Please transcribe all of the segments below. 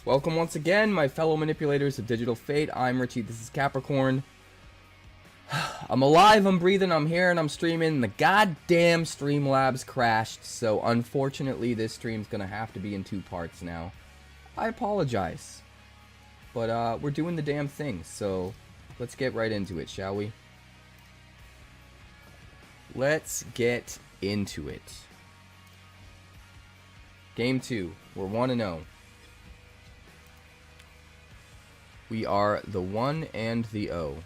Welcome once again, my fellow manipulators of Digital Fate. I'm Richie, this is Capricorn. I'm alive, I'm breathing, I'm here, and I'm streaming. The goddamn Streamlabs crashed, so unfortunately this stream's gonna have to be in 2 parts now. I apologize. But we're doing the damn thing, so let's get right into it, shall we? Let's get into it. Game 2. We're 1-0. We are the 1 and the 0.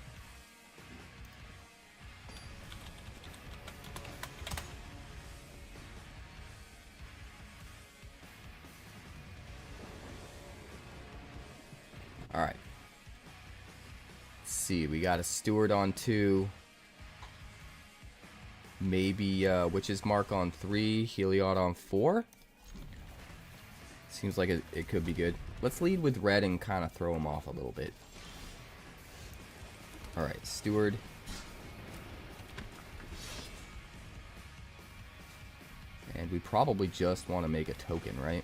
Alright. Let's see, we got a Steward on 2. Maybe Witch's Mark on 3, Heliod on 4. Seems like it could be good. Let's lead with red and kind of throw him off a little bit. Alright, Steward. And we probably just want to make a token, right?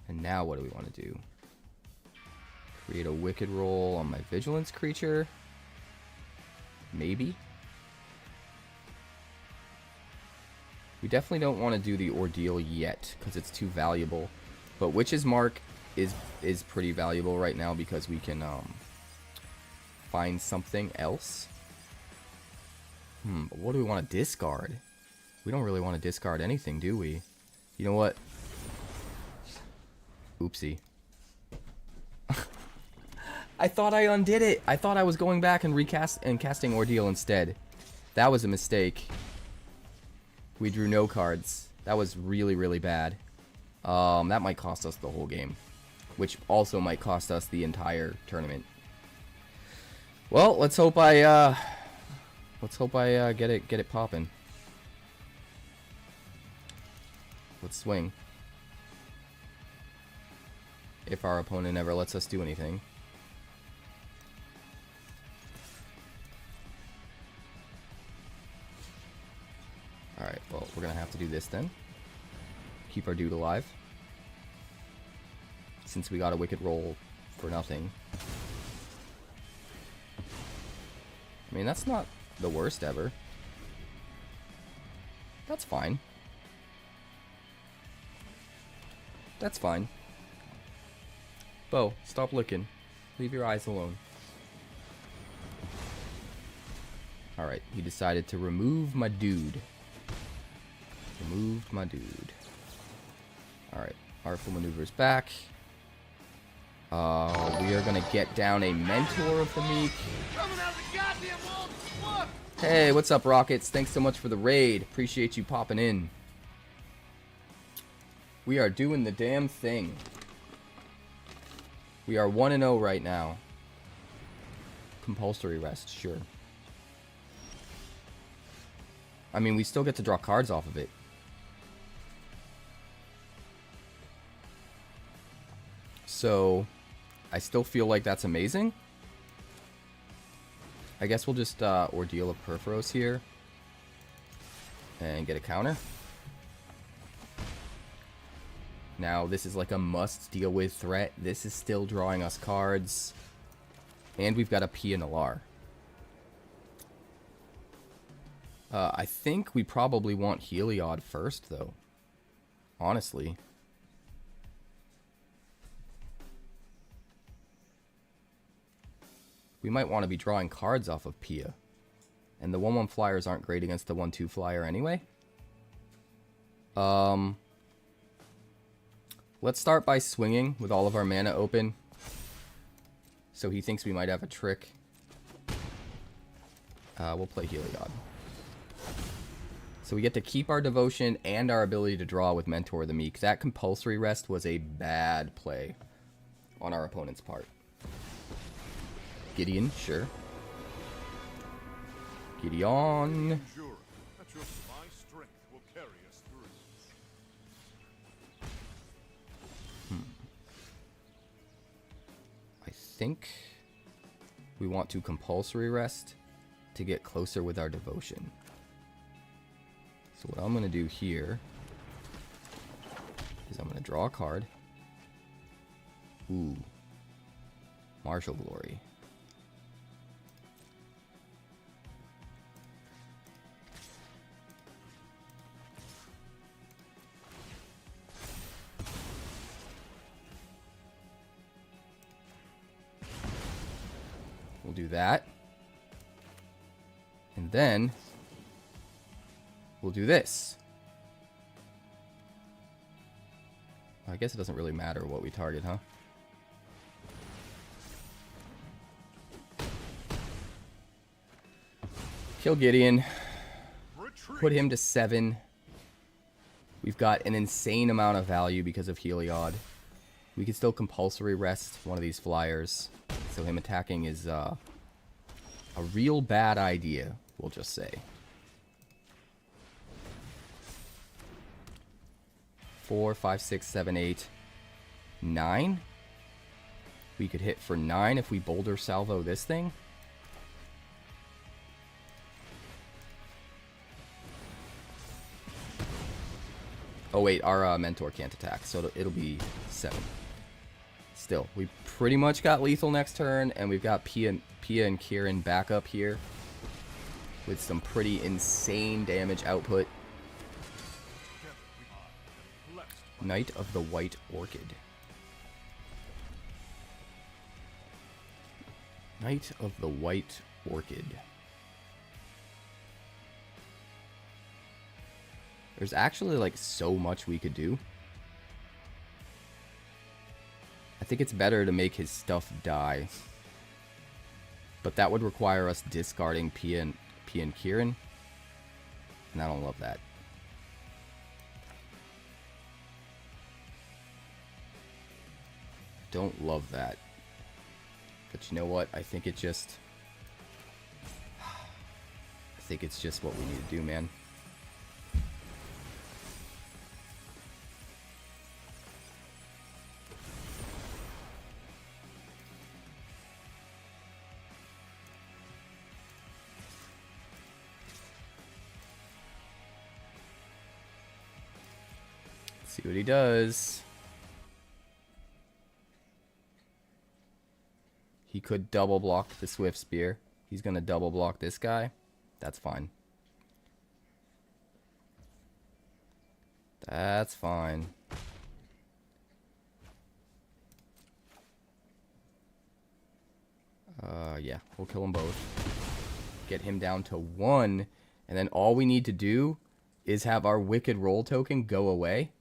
And now what do we want to do? Create a wicked roll on my vigilance creature. Maybe. We definitely don't want to do the ordeal yet because it's too valuable. But Witch's Mark is pretty valuable right now because we can find something else. But what do we want to discard? We don't really want to discard anything, do we? You know what? Oopsie. I thought I undid it. I thought I was going back and casting Ordeal instead. That was a mistake. We drew no cards. That was really, really bad. That might cost us the whole game, which also might cost us the entire tournament. Well, let's hope I get it popping. Let's swing. If our opponent ever lets us do anything. Alright, well, we're gonna have to do this then. Keep our dude alive. Since we got a wicked roll for nothing. I mean, that's not the worst ever. That's fine. That's fine. Bo, stop looking. Leave your eyes alone. Alright, he decided to remove my dude. Removed my dude. Alright, Artful Maneuver's back. We are gonna get down a Mentor of the Meek. Hey, what's up, Rockets? Thanks so much for the raid. Appreciate you popping in. We are doing the damn thing. We are 1-0 right now. Compulsory rest, sure. I mean, we still get to draw cards off of it. So, I still feel like that's amazing. I guess we'll just Ordeal of Purphoros here. And get a counter. Now, this is like a must deal with threat. This is still drawing us cards. And we've got a P and a Lar. I think we probably want Heliod first, though. Honestly. We might want to be drawing cards off of Pia. And the 1/1 flyers aren't great against the 1/2 flyer anyway. Let's start by swinging with all of our mana open. So he thinks we might have a trick. We'll play Heliod. So we get to keep our devotion and our ability to draw with Mentor of the Meek. That compulsory rest was a bad play on our opponent's part. Gideon, sure. Gideon. I think we want to compulsory rest to get closer with our devotion. So what I'm going to do here is I'm going to draw a card. Ooh. Martial Glory. We'll do that. And then we'll do this. I guess it doesn't really matter what we target, huh? Kill Gideon. Put him to 7. We've got an insane amount of value because of Heliod. We can still compulsory rest one of these flyers. So him attacking is a real bad idea, we'll just say. 4, 5, 6, 7, 8, 9. We could hit for 9 if we boulder salvo this thing. Oh wait, our mentor can't attack, so it'll be 7. Still, we pretty much got lethal next turn, and we've got Pia and Kieran back up here with some pretty insane damage output. Knight of the White Orchid. Knight of the White Orchid. There's actually like so much we could do. I think it's better to make his stuff die. But that would require us discarding Pia and Kieran. And I don't love that. Don't love that. But you know what? I think it's just what we need to do, man. See what he does. He could double block the Swift Spear. He's going to double block this guy. That's fine. That's fine. Yeah, we'll kill them both. Get him down to 1. And then all we need to do is have our Wicked Roll token go away.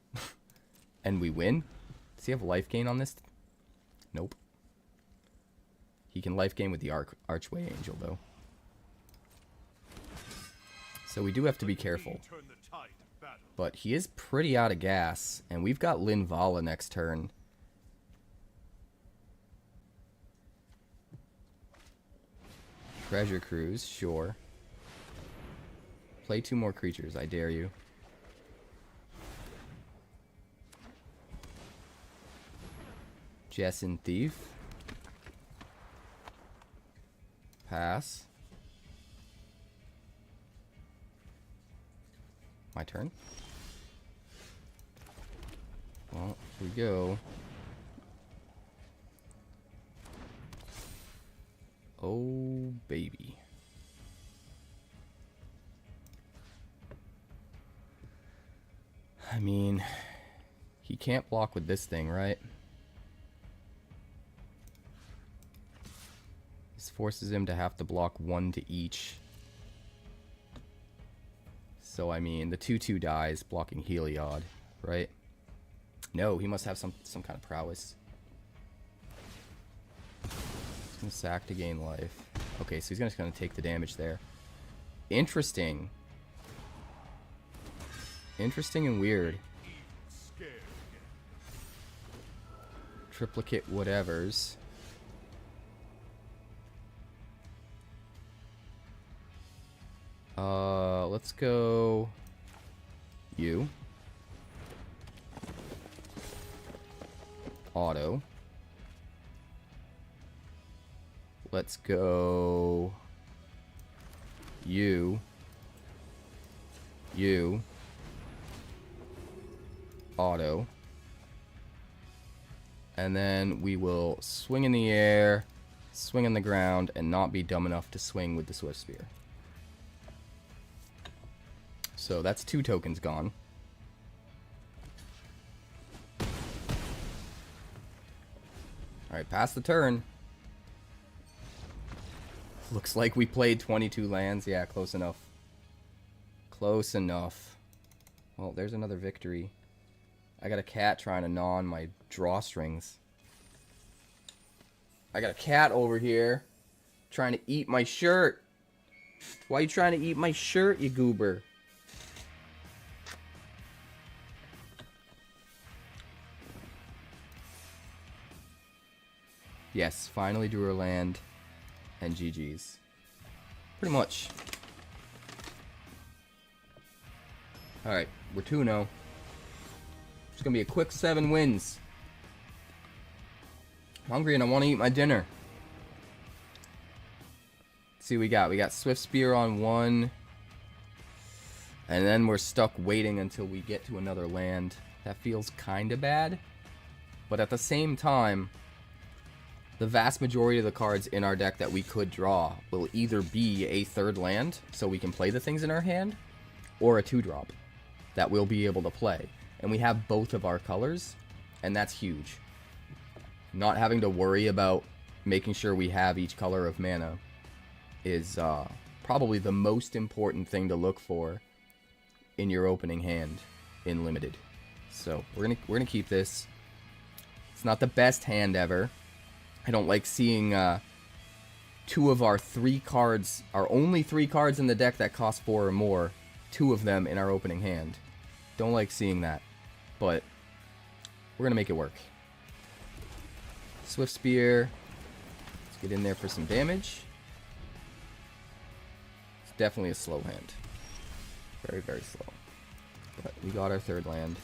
And we win. Does he have life gain on this? Nope. He can life gain with the Archway Angel, though. So we do have to be careful. But he is pretty out of gas. And we've got Linvala next turn. Treasure Cruise, sure. Play 2 more creatures, I dare you. Jessin Thief. Pass. My turn. Well, here we go. Oh, baby. I mean, he can't block with this thing, right? This forces him to have to block 1 to each. So, I mean, the 2/2 dies blocking Heliod, right? No, he must have some kind of prowess. He's going to sack to gain life. Okay, so he's just going to take the damage there. Interesting. Interesting and weird. Triplicate whatevers. Let's go you. Auto. Let's go. You. Auto. And then we will swing in the air, swing on the ground, and not be dumb enough to swing with the Swift Spear. So that's 2 tokens gone. Alright, pass the turn. Looks like we played 22 lands. Yeah, close enough. Close enough. Well, there's another victory. I got a cat trying to gnaw on my drawstrings. I got a cat over here trying to eat my shirt. Why are you trying to eat my shirt, you goober? Yes, finally drew her land. And GG's. Pretty much. Alright, we're 2-0. It's gonna be a quick 7 wins. I'm hungry and I want to eat my dinner. Let's see what we got. We got Swift Spear on 1. And then we're stuck waiting until we get to another land. That feels kinda bad. But at the same time, the vast majority of the cards in our deck that we could draw will either be a 3rd land, so we can play the things in our hand, or a 2-drop that we'll be able to play. And we have both of our colors, and that's huge. Not having to worry about making sure we have each color of mana is probably the most important thing to look for in your opening hand in Limited. So we're gonna keep this. It's not the best hand ever. I don't like seeing 2 of our 3 cards, our only 3 cards in the deck that cost 4 or more, 2 of them in our opening hand. Don't like seeing that, but we're gonna make it work. Swift Spear. Let's get in there for some damage. It's definitely a slow hand. Very, very slow. But we got our 3rd land.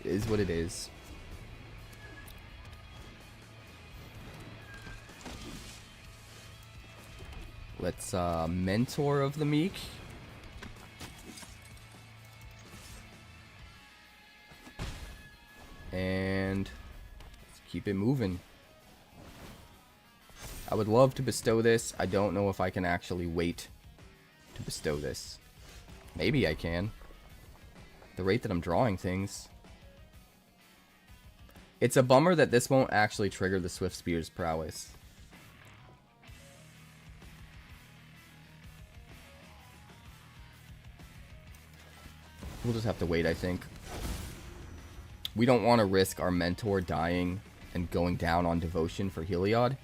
It is what it is. Let's Mentor of the Meek. And let's keep it moving. I would love to bestow this. I don't know if I can actually wait to bestow this. Maybe I can. The rate that I'm drawing things. It's a bummer that this won't actually trigger the Swift Spear's prowess. We'll just have to wait, I think. We don't want to risk our Mentor dying and going down on Devotion for Heliod.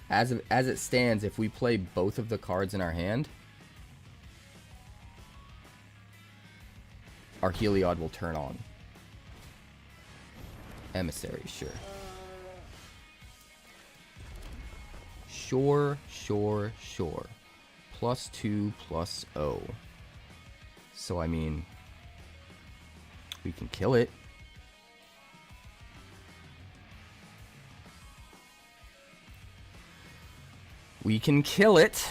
As it stands, if we play both of the cards in our hand, our Heliod will turn on. Emissary, sure. Sure. +2 +0. So, I mean, we can kill it. We can kill it.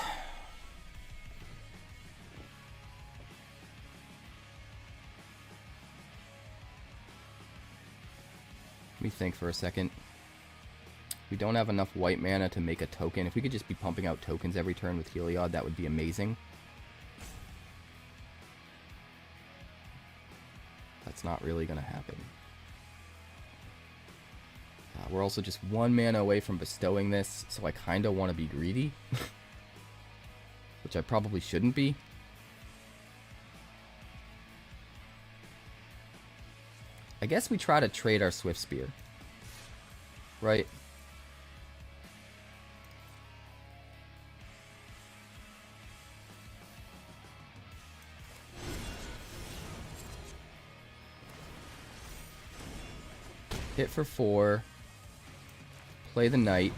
Let me think for a second. We don't have enough white mana to make a token. If we could just be pumping out tokens every turn with Heliod, that would be amazing. That's not really going to happen. We're also just 1 mana away from bestowing this, so I kind of want to be greedy. Which I probably shouldn't be. I guess we try to trade our Swift Spear. Right? Hit for 4. Play the knight.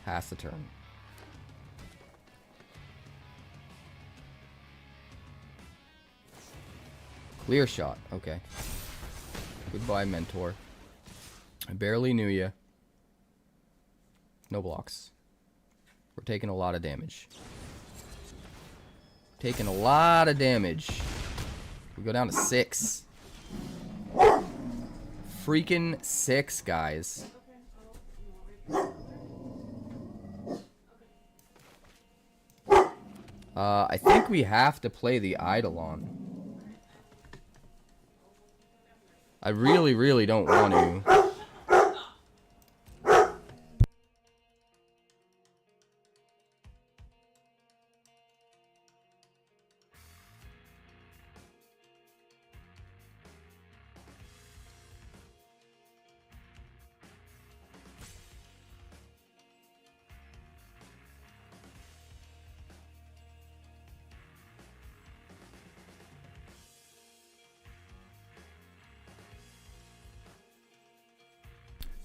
Pass the turn. Clear shot. Okay. Goodbye, mentor. I barely knew you. No blocks. We're taking a lot of damage. Taking a lot of damage. We go down to 6. Freaking 6, guys. I think we have to play the Eidolon. I really, really don't want to.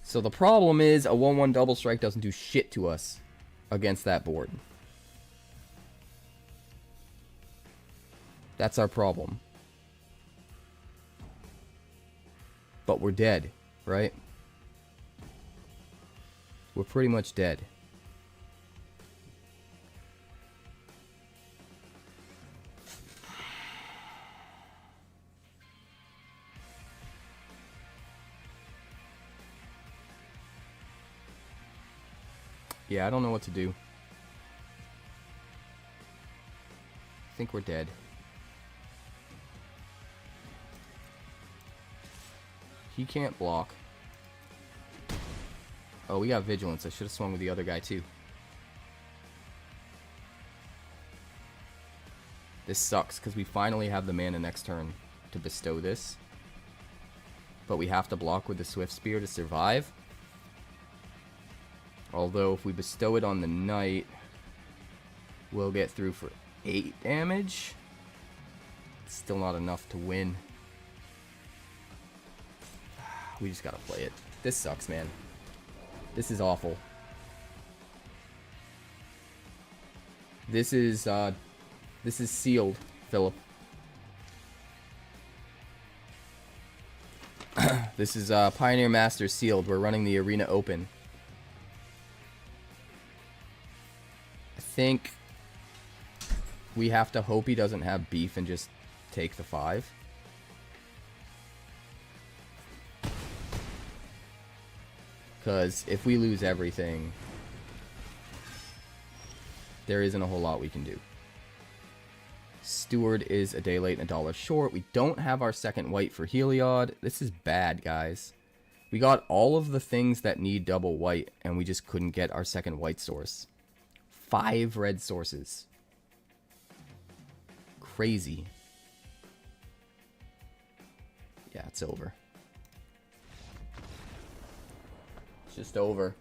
So the problem is a 1-1 double strike doesn't do shit to us against that board. That's our problem. But we're dead, right? We're pretty much dead. Yeah, I don't know what to do. I think we're dead. He can't block. Oh, we got vigilance. I should have swung with the other guy too. This sucks because we finally have the mana next turn to bestow this. But we have to block with the Swift Spear to survive. Although if we bestow it on the knight, we'll get through for 8 damage. It's still not enough to win. We just gotta play it. This sucks, man. This is awful. This is sealed, Philip. This is Pioneer Masters sealed. We're running the Arena Open. I think we have to hope he doesn't have beef and just take the 5. Because if we lose everything, there isn't a whole lot we can do. Steward is a day late and $1 short. We don't have our second white for Heliod. This is bad, guys. We got all of the things that need double white, and we just couldn't get our second white source. 5 red sources. Crazy. Yeah, it's over. It's just over.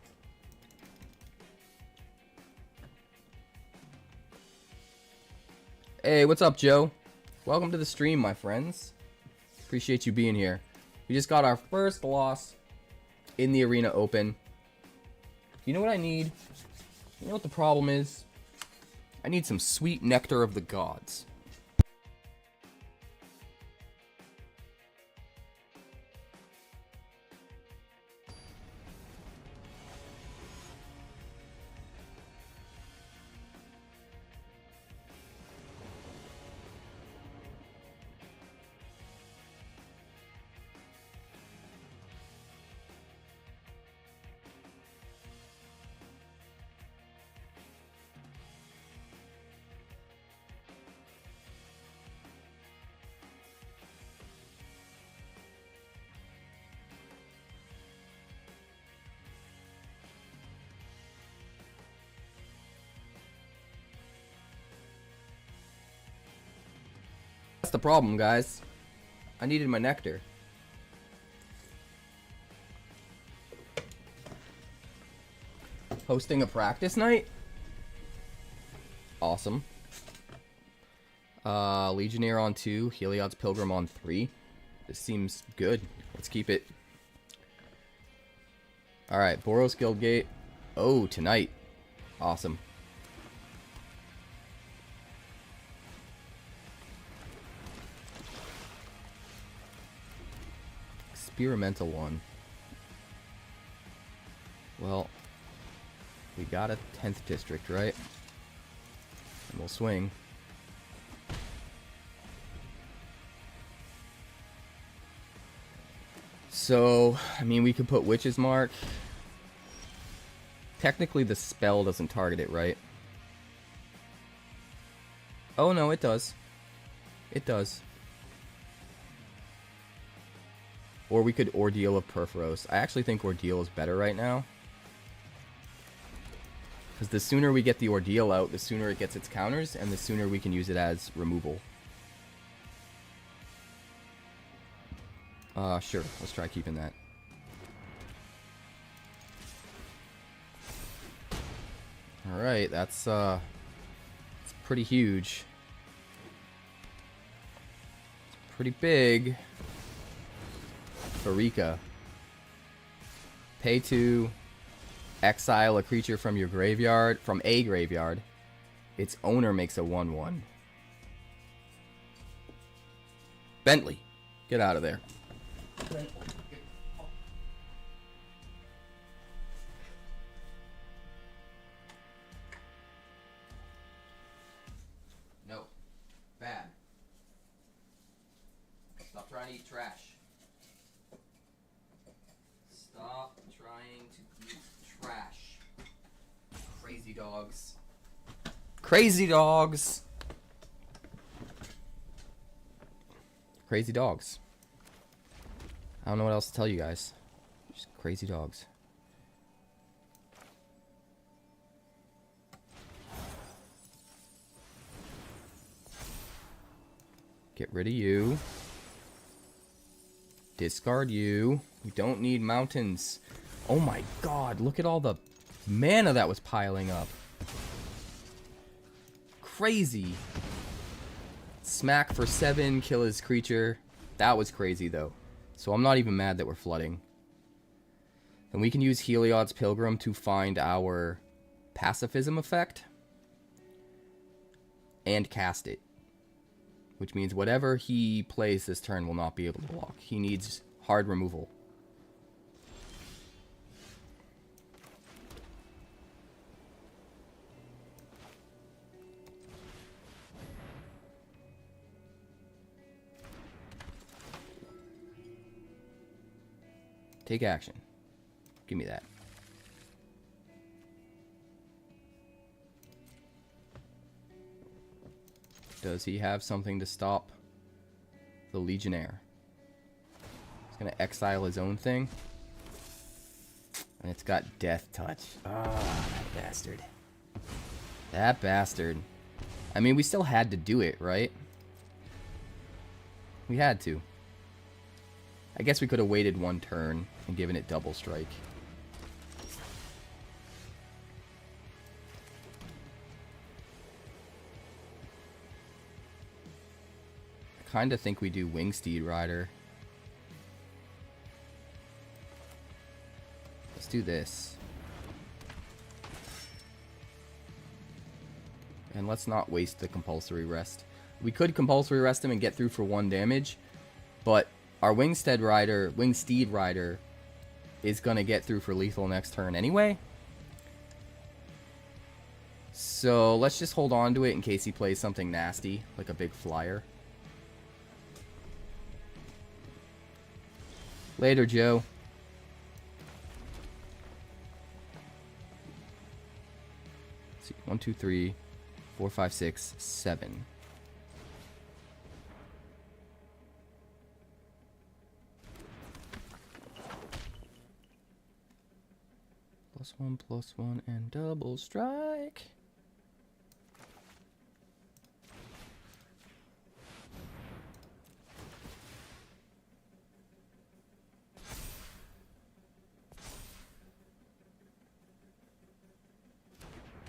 Hey, what's up, Joe? Welcome to the stream, my friends. Appreciate you being here. We just got our first loss in the Arena Open. You know what I need? You know what the problem is? I need some sweet nectar of the gods. That's the problem, guys. I needed my nectar. Hosting a practice night? Awesome. Legionnaire on 2, Heliod's Pilgrim on 3. This seems good. Let's keep it. Alright, Boros Guildgate. Oh, tonight. Awesome. Experimental one. Well, we got a 10th district, right? And we'll swing. So, I mean, we could put Witch's Mark. Technically, the spell doesn't target it, right? Oh, no, it does. It does. Or we could Ordeal of Purphoros. I actually think Ordeal is better right now. Because the sooner we get the Ordeal out, the sooner it gets its counters, and the sooner we can use it as removal. Sure. Let's try keeping that. Alright, that's it's pretty huge. It's pretty big. Pharika. Pay 2. Exile a creature from your graveyard. From a graveyard. Its owner makes a 1/1. Bentley. Get out of there. No. Bad. Stop trying to eat trash. Stop trying to eat trash. Crazy dogs. Crazy dogs. Crazy dogs. I don't know what else to tell you guys. Just crazy dogs. Get rid of you. Discard you. We don't need mountains. Oh my god, look at all the mana that was piling up. Crazy. Smack for 7, kill his creature. That was crazy though. So I'm not even mad that we're flooding. And we can use Heliod's Pilgrim to find our pacifism effect. And cast it. Which means whatever he plays this turn will not be able to block. He needs hard removal. Take action. Give me that. Does he have something to stop the Legionnaire? He's going to exile his own thing. And it's got Death Touch. Ah, that bastard. That bastard. I mean, we still had to do it, right? We had to. I guess we could have waited one turn and given it double strike. I kind of think we do Wingsteed Rider. Let's do this. And let's not waste the compulsory rest. We could compulsory rest him and get through for 1 damage, but our Wingsteed Rider is going to get through for lethal next turn anyway. So let's just hold on to it in case he plays something nasty, like a big flyer. Later, Joe. Let's see. 1, 2, 3, 4, 5, 6, 7. +1/+1 and double strike.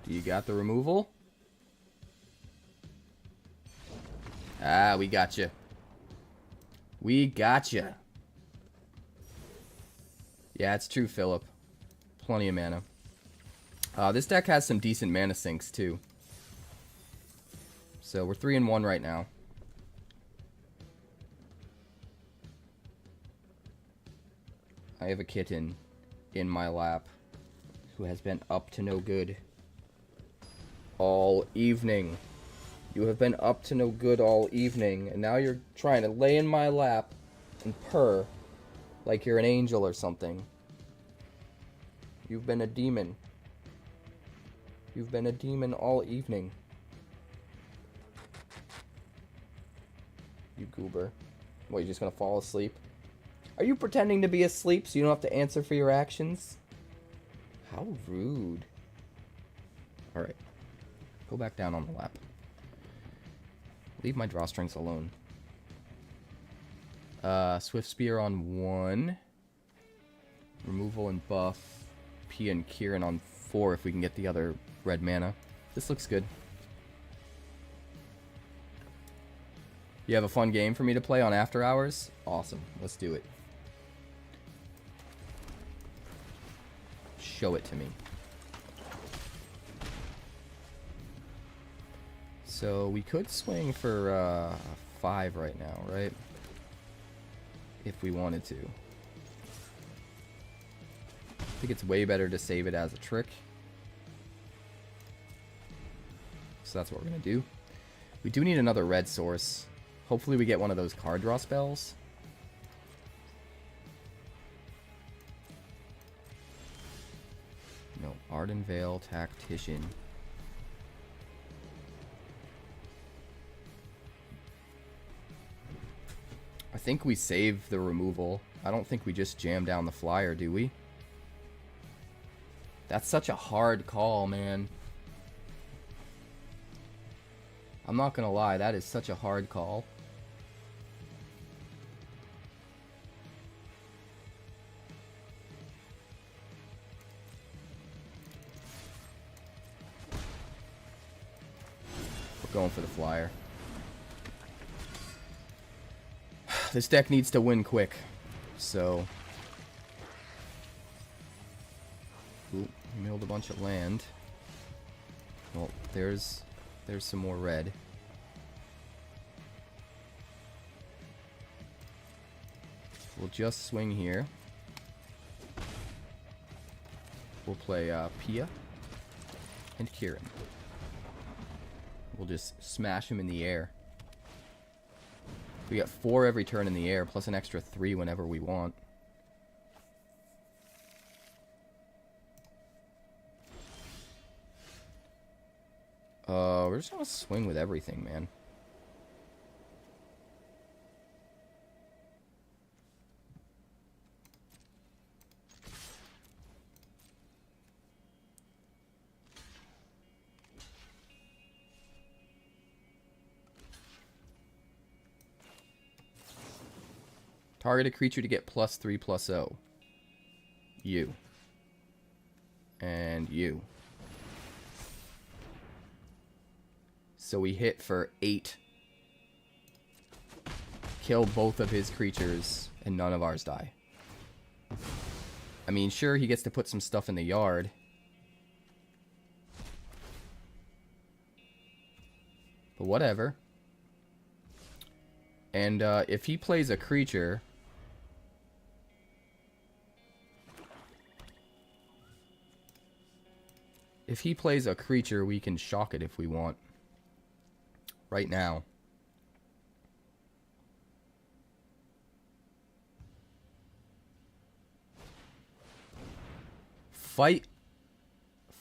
Do you got the removal? Ah, we got you. We got you. Yeah, it's true, Philip. Plenty of mana. This deck has some decent mana sinks too. So we're 3-1 right now. I have a kitten in my lap who has been up to no good all evening. You have been up to no good all evening, and now you're trying to lay in my lap and purr like you're an angel or something. You've been a demon. You've been a demon all evening. You goober. What, you're just gonna fall asleep? Are you pretending to be asleep so you don't have to answer for your actions? How rude. Alright. Go back down on the lap. Leave my drawstrings alone. Swift Spear on 1. Removal and buff. P and Kieran on 4 if we can get the other red mana. This looks good. You have a fun game for me to play on After Hours? Awesome. Let's do it. Show it to me. So we could swing for 5 right now, right? If we wanted to. I think it's way better to save it as a trick. So that's what we're going to do. We do need another red source. Hopefully we get one of those card draw spells. No, Ardenvale Tactician. I think we save the removal. I don't think we just jam down the flyer, do we? That's such a hard call, man. I'm not gonna lie, that is such a hard call. We're going for the flyer. This deck needs to win quick, so... Ooh, milled a bunch of land. Well, there's some more red. We'll just swing here. We'll play Pia and Kieran. We'll just smash him in the air. We get 4 every turn in the air, plus an extra 3 whenever we want. We're just gonna swing with everything, man. Target a creature to get +3/+0. You. And you. So we hit for 8. Kill both of his creatures, and none of ours die. I mean, sure, he gets to put some stuff in the yard. But whatever. And if he plays a creature... If he plays a creature, we can shock it if we want. Right now. Fight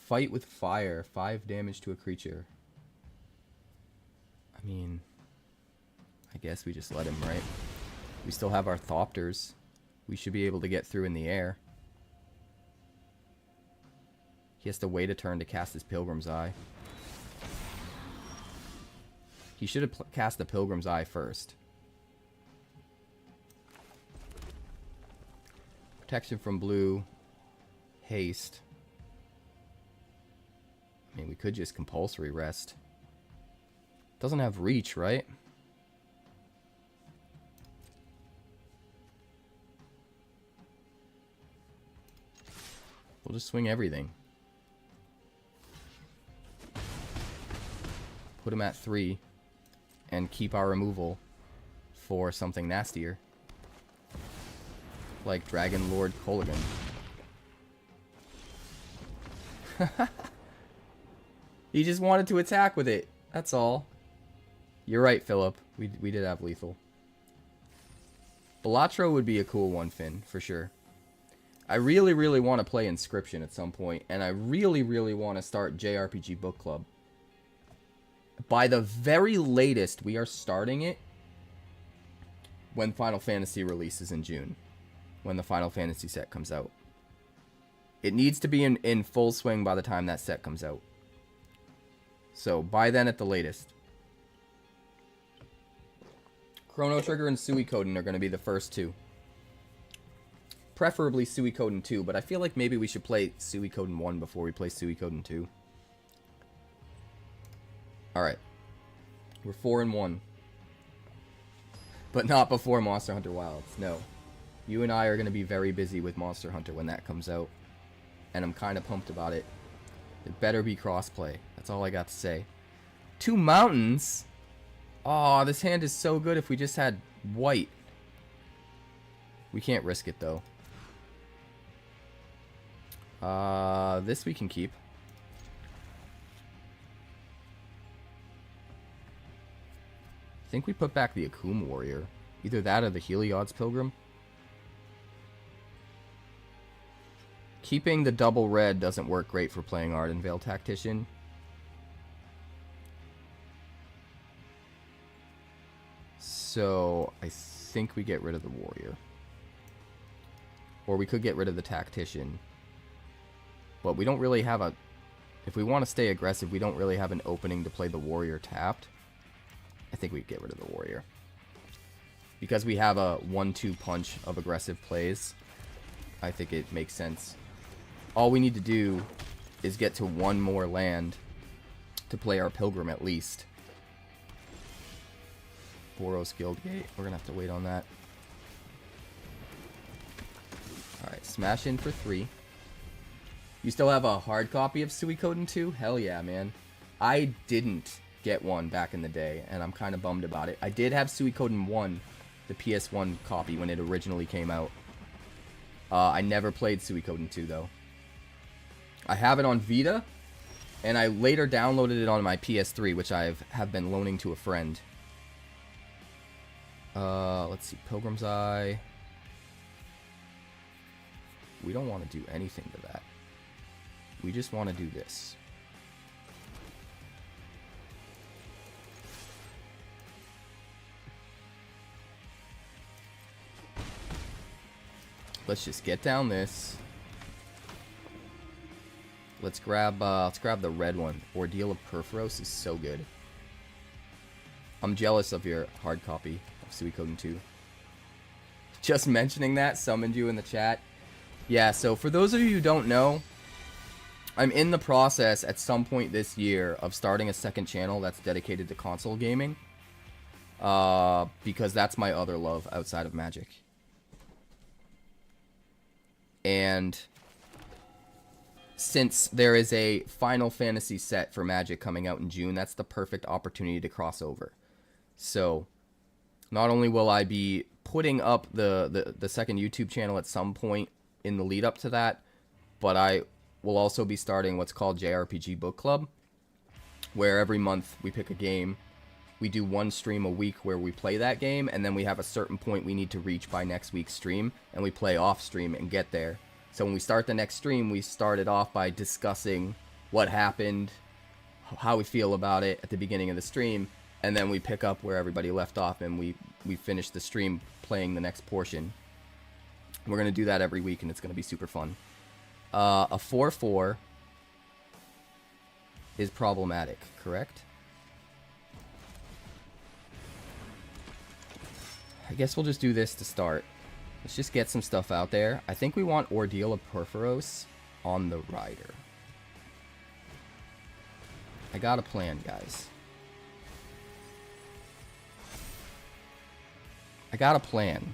with fire. 5 damage to a creature. I mean, I guess we just let him, right? We still have our Thopters. We should be able to get through in the air. He has to wait a turn to cast his Pilgrim's Eye. He should have cast the Pilgrim's Eye first. Protection from blue. Haste. I mean, we could just compulsory rest. Doesn't have reach, right? We'll just swing everything. Put him at 3. And keep our removal for something nastier. like Dragon Lord Kolaghan. He just wanted to attack with it. That's all. You're right, Philip. We did have lethal. Balatro would be a cool one, Finn, for sure. I really, really want to play Inscription at some point, and I really, really want to start JRPG Book Club. By the very latest, we are starting it when Final Fantasy releases in June. When the Final Fantasy set comes out. It needs to be in full swing by the time that set comes out. So, by then at the latest. Chrono Trigger and Suikoden are going to be the first two. Preferably Suikoden 2, but I feel like maybe we should play Suikoden 1 before we play Suikoden 2. Alright. We're 4-1. But not before Monster Hunter Wilds, no. You and I are going to be very busy with Monster Hunter when that comes out. And I'm kind of pumped about it. It better be crossplay. That's all I got to say. 2 mountains? Aw, this hand is so good if we just had white. We can't risk it, though. This we can keep. I think we put back the Akoum Warrior. Either that or the Heliod's Pilgrim. Keeping the double red doesn't work great for playing Ardenvale Tactician. So, I think we get rid of the Warrior. Or we could get rid of the Tactician. But we don't really have a... If we want to stay aggressive, we don't really have an opening to play the Warrior tapped. I think we get rid of the Warrior. Because we have a 1-2 punch of aggressive plays, I think it makes sense. All we need to do is get to 1 more land to play our Pilgrim at least. Boros Guildgate. We're going to have to wait on that. Alright, smash in for 3. You still have a hard copy of Suikoden 2? Hell yeah, man. I didn't get one back in the day, and I'm kind of bummed about it. I did have Suikoden 1, the PS1 copy, when it originally came out. I never played Suikoden 2, though. I have it on Vita, and I later downloaded it on my PS3, which I have been loaning to a friend. Let's see, Pilgrim's Eye. We don't want to do anything to that. We just want to do this. Let's just get down this. Let's grab the red one. Ordeal of Perforos is so good. I'm jealous of your hard copy of Suikoden 2. Just mentioning that summoned you in the chat. Yeah, so for those of you who don't know, I'm in the process at some point this year of starting a second channel that's dedicated to console gaming. Because that's my other love outside of Magic. And since there is a Final Fantasy set for Magic coming out in June, that's the perfect opportunity to cross over. So, not only will I be putting up the second YouTube channel at some point in the lead up to that, but I will also be starting what's called JRPG Book Club, where every month we pick a game. We do 1 stream a week where we play that game, and then we have a certain point we need to reach by next week's stream, and we play off stream and get there. So when we start the next stream, we start it off by discussing what happened, how we feel about it at the beginning of the stream, and then we pick up where everybody left off, and we finish the stream playing the next portion. We're going to do that every week, and it's going to be super fun. A 4-4 is problematic, correct? I guess we'll just do this to start. Let's just get some stuff out there. I think we want Ordeal of Perforos on the rider. I got a plan, guys. I got a plan.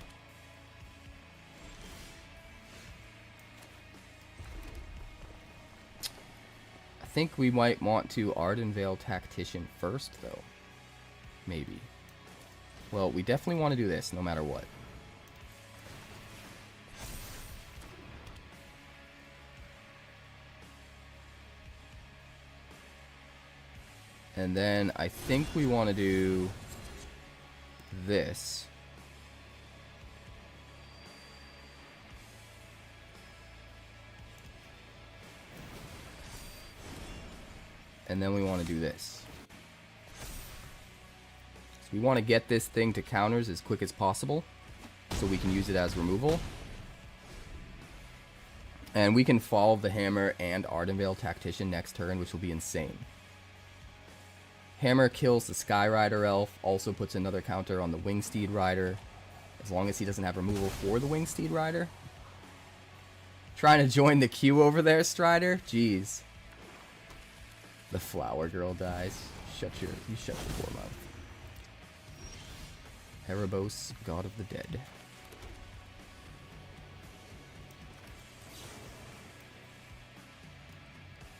I think we might want to Ardenvale Tactician first, though. Maybe. Well, we definitely want to do this, no matter what. And then I think we want to do this. And then we want to do this. So we want to get this thing to counters as quick as possible, so we can use it as removal. And we can follow the Hammer and Ardenvale Tactician next turn, which will be insane. Hammer kills the Sky Rider Elf, also puts another counter on the Wingsteed Rider, as long as he doesn't have removal for the Wingsteed Rider. Trying to join the queue over there, Strider? Jeez. The Flower Girl dies. You shut your poor mouth. Erebos, God of the Dead.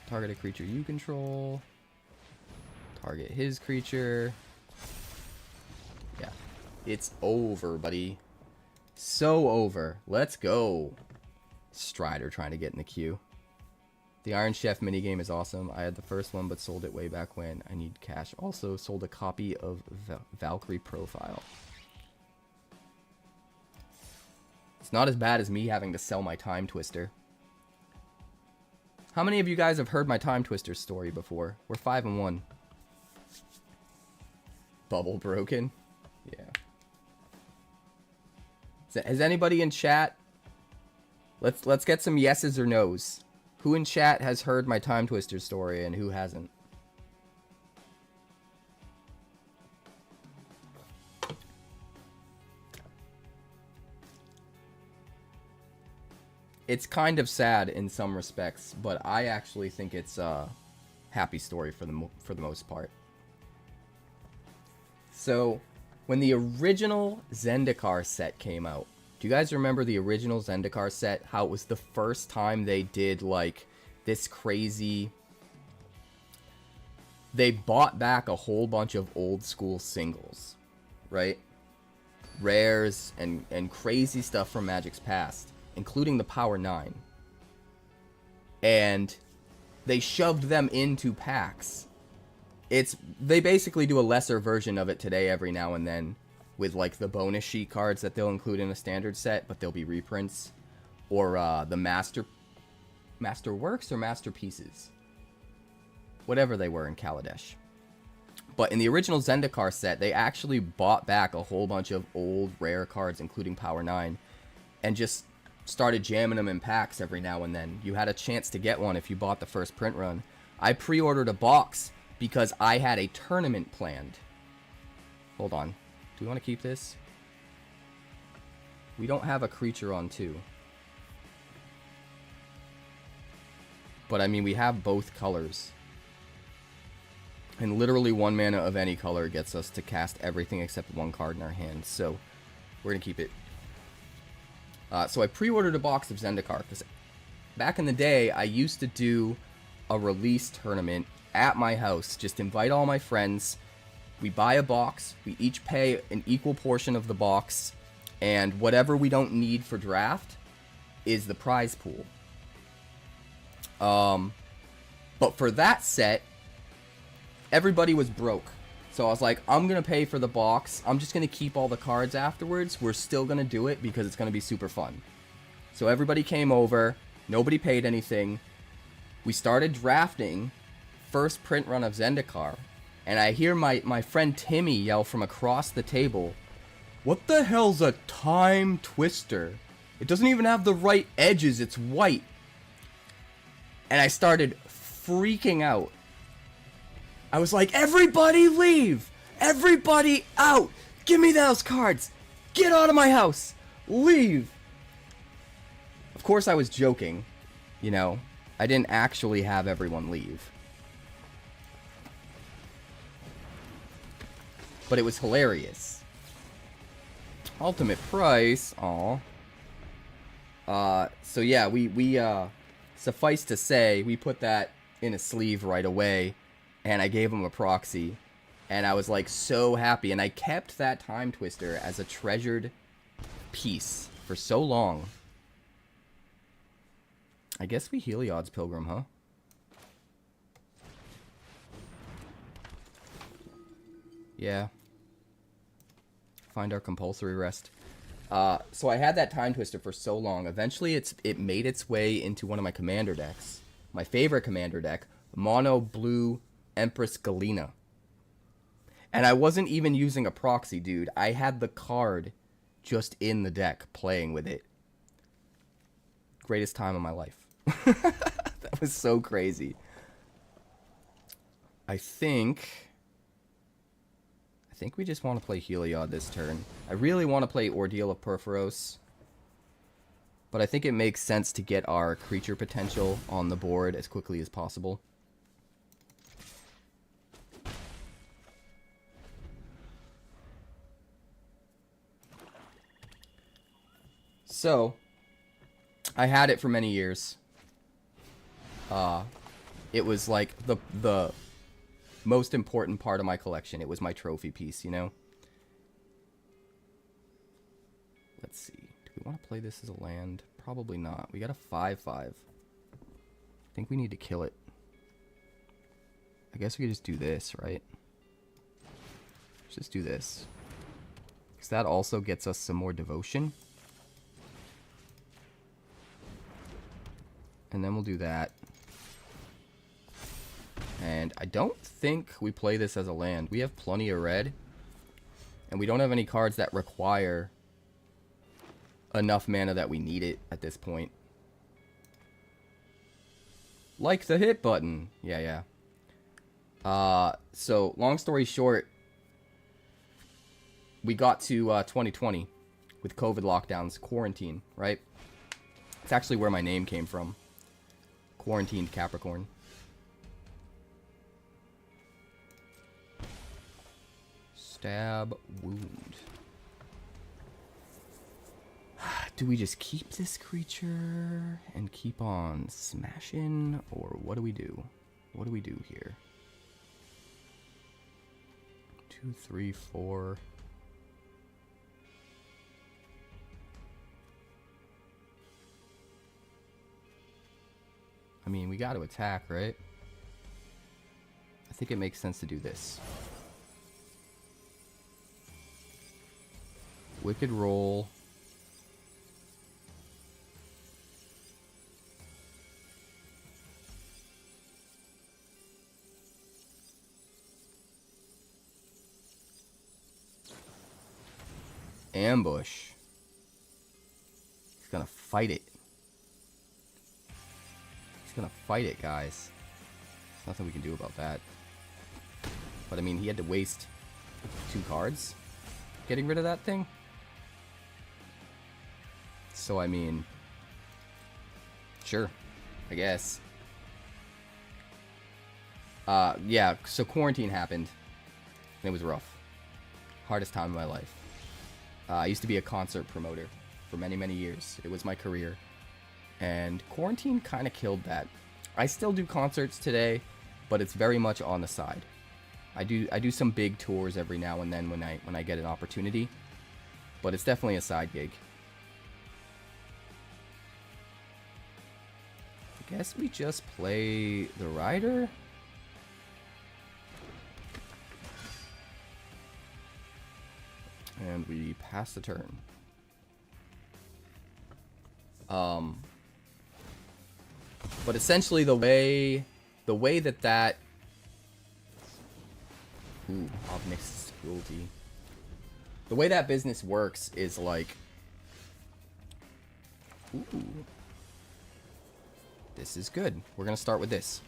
Target a creature you control. Target his creature. Yeah. It's over, buddy. So over. Let's go. Strider trying to get in the queue. The Iron Chef minigame is awesome. I had the first one, but sold it way back when. I need cash. Also sold a copy of Valkyrie Profile. It's not as bad as me having to sell my Time Twister. How many of you guys have heard my Time Twister story before? We're 5-1. Bubble broken? Yeah. Has anybody in chat? Let's get some yeses or nos. Who in chat has heard my Time Twister story and who hasn't? It's kind of sad in some respects, but I actually think it's a happy story for the most part. So, when the original Zendikar set came out, do you guys remember the original Zendikar set? How it was the first time they did like this crazy... They bought back a whole bunch of old school singles, right? Rares and crazy stuff from Magic's past, including the Power 9. And they shoved them into packs. They basically do a lesser version of it today every now and then, with like the bonus sheet cards that they'll include in a standard set, but they'll be reprints. Or the Masterworks or Masterpieces. Whatever they were in Kaladesh. But in the original Zendikar set, they actually bought back a whole bunch of old rare cards, including Power 9, and just started jamming them in packs every now and then. You had a chance to get one if you bought the first print run. I pre-ordered a box because I had a tournament planned. Hold on. Do we want to keep this? We don't have a creature on 2. But I mean, we have both colors. And literally 1 mana of any color gets us to cast everything except 1 card in our hand. So we're going to keep it. So I pre-ordered a box of Zendikar because back in the day, I used to do a release tournament at my house. Just invite all my friends. We buy a box. We each pay an equal portion of the box. And whatever we don't need for draft is the prize pool. But for that set, everybody was broke. So I was like, I'm going to pay for the box. I'm just going to keep all the cards afterwards. We're still going to do it because it's going to be super fun. So everybody came over. Nobody paid anything. We started drafting first print run of Zendikar. And I hear my friend Timmy yell from across the table, "What the hell's a Time Twister? It doesn't even have the right edges. It's white." And I started freaking out. I was like, "Everybody leave! Everybody out! Give me those cards! Get out of my house! Leave!" Of course I was joking, you know. I didn't actually have everyone leave. But it was hilarious. Ultimate price, aw. So yeah, we suffice to say, we put that in a sleeve right away. And I gave him a proxy. And I was like so happy. And I kept that Time Twister as a treasured piece for so long. I guess we Heliod's Pilgrim, huh? Yeah. Find our compulsory rest. So I had that Time Twister for so long. Eventually, it made its way into one of my commander decks. My favorite commander deck, Mono Blue Empress Galena. And I wasn't even using a proxy, dude. I had the card just in the deck, playing with it. Greatest time of my life. That was so crazy. I think we just want to play Heliod this turn. I really want to play Ordeal of Purphoros, but I think it makes sense to get our creature potential on the board as quickly as possible. So, I had it for many years. It was like the most important part of my collection. It was my trophy piece, you know? Let's see. Do we want to play this as a land? Probably not. We got a 5/5. I think we need to kill it. I guess we could just do this, right? Let's just do this. Because that also gets us some more devotion. And then we'll do that. And I don't think we play this as a land. We have plenty of red. And we don't have any cards that require enough mana that we need it at this point. Like the hit button. Yeah. So, long story short, we got to 2020 with COVID lockdowns, quarantine, right? It's actually where my name came from. Quarantined Capricorn. Stab, wound. Do we just keep this creature and keep on smashing? Or what do we do? What do we do here? 2, 3, 4. I mean, we got to attack, right? I think it makes sense to do this. Wicked roll. Ambush. He's gonna fight it. He's gonna fight it, guys. There's nothing we can do about that. But I mean, he had to waste 2 cards getting rid of that thing. So I mean, sure, I guess. Yeah, so quarantine happened, and it was rough. Hardest time of my life. I used to be a concert promoter for many, many years. It was my career. And quarantine kind of killed that. I still do concerts today, but it's very much on the side. I do some big tours every now and then when I get an opportunity, but it's definitely a side gig. I guess we just play the Rider. And we pass the turn. But essentially the way that Obnick's cruelty. The way that business works is like, this is good. We're gonna start with this.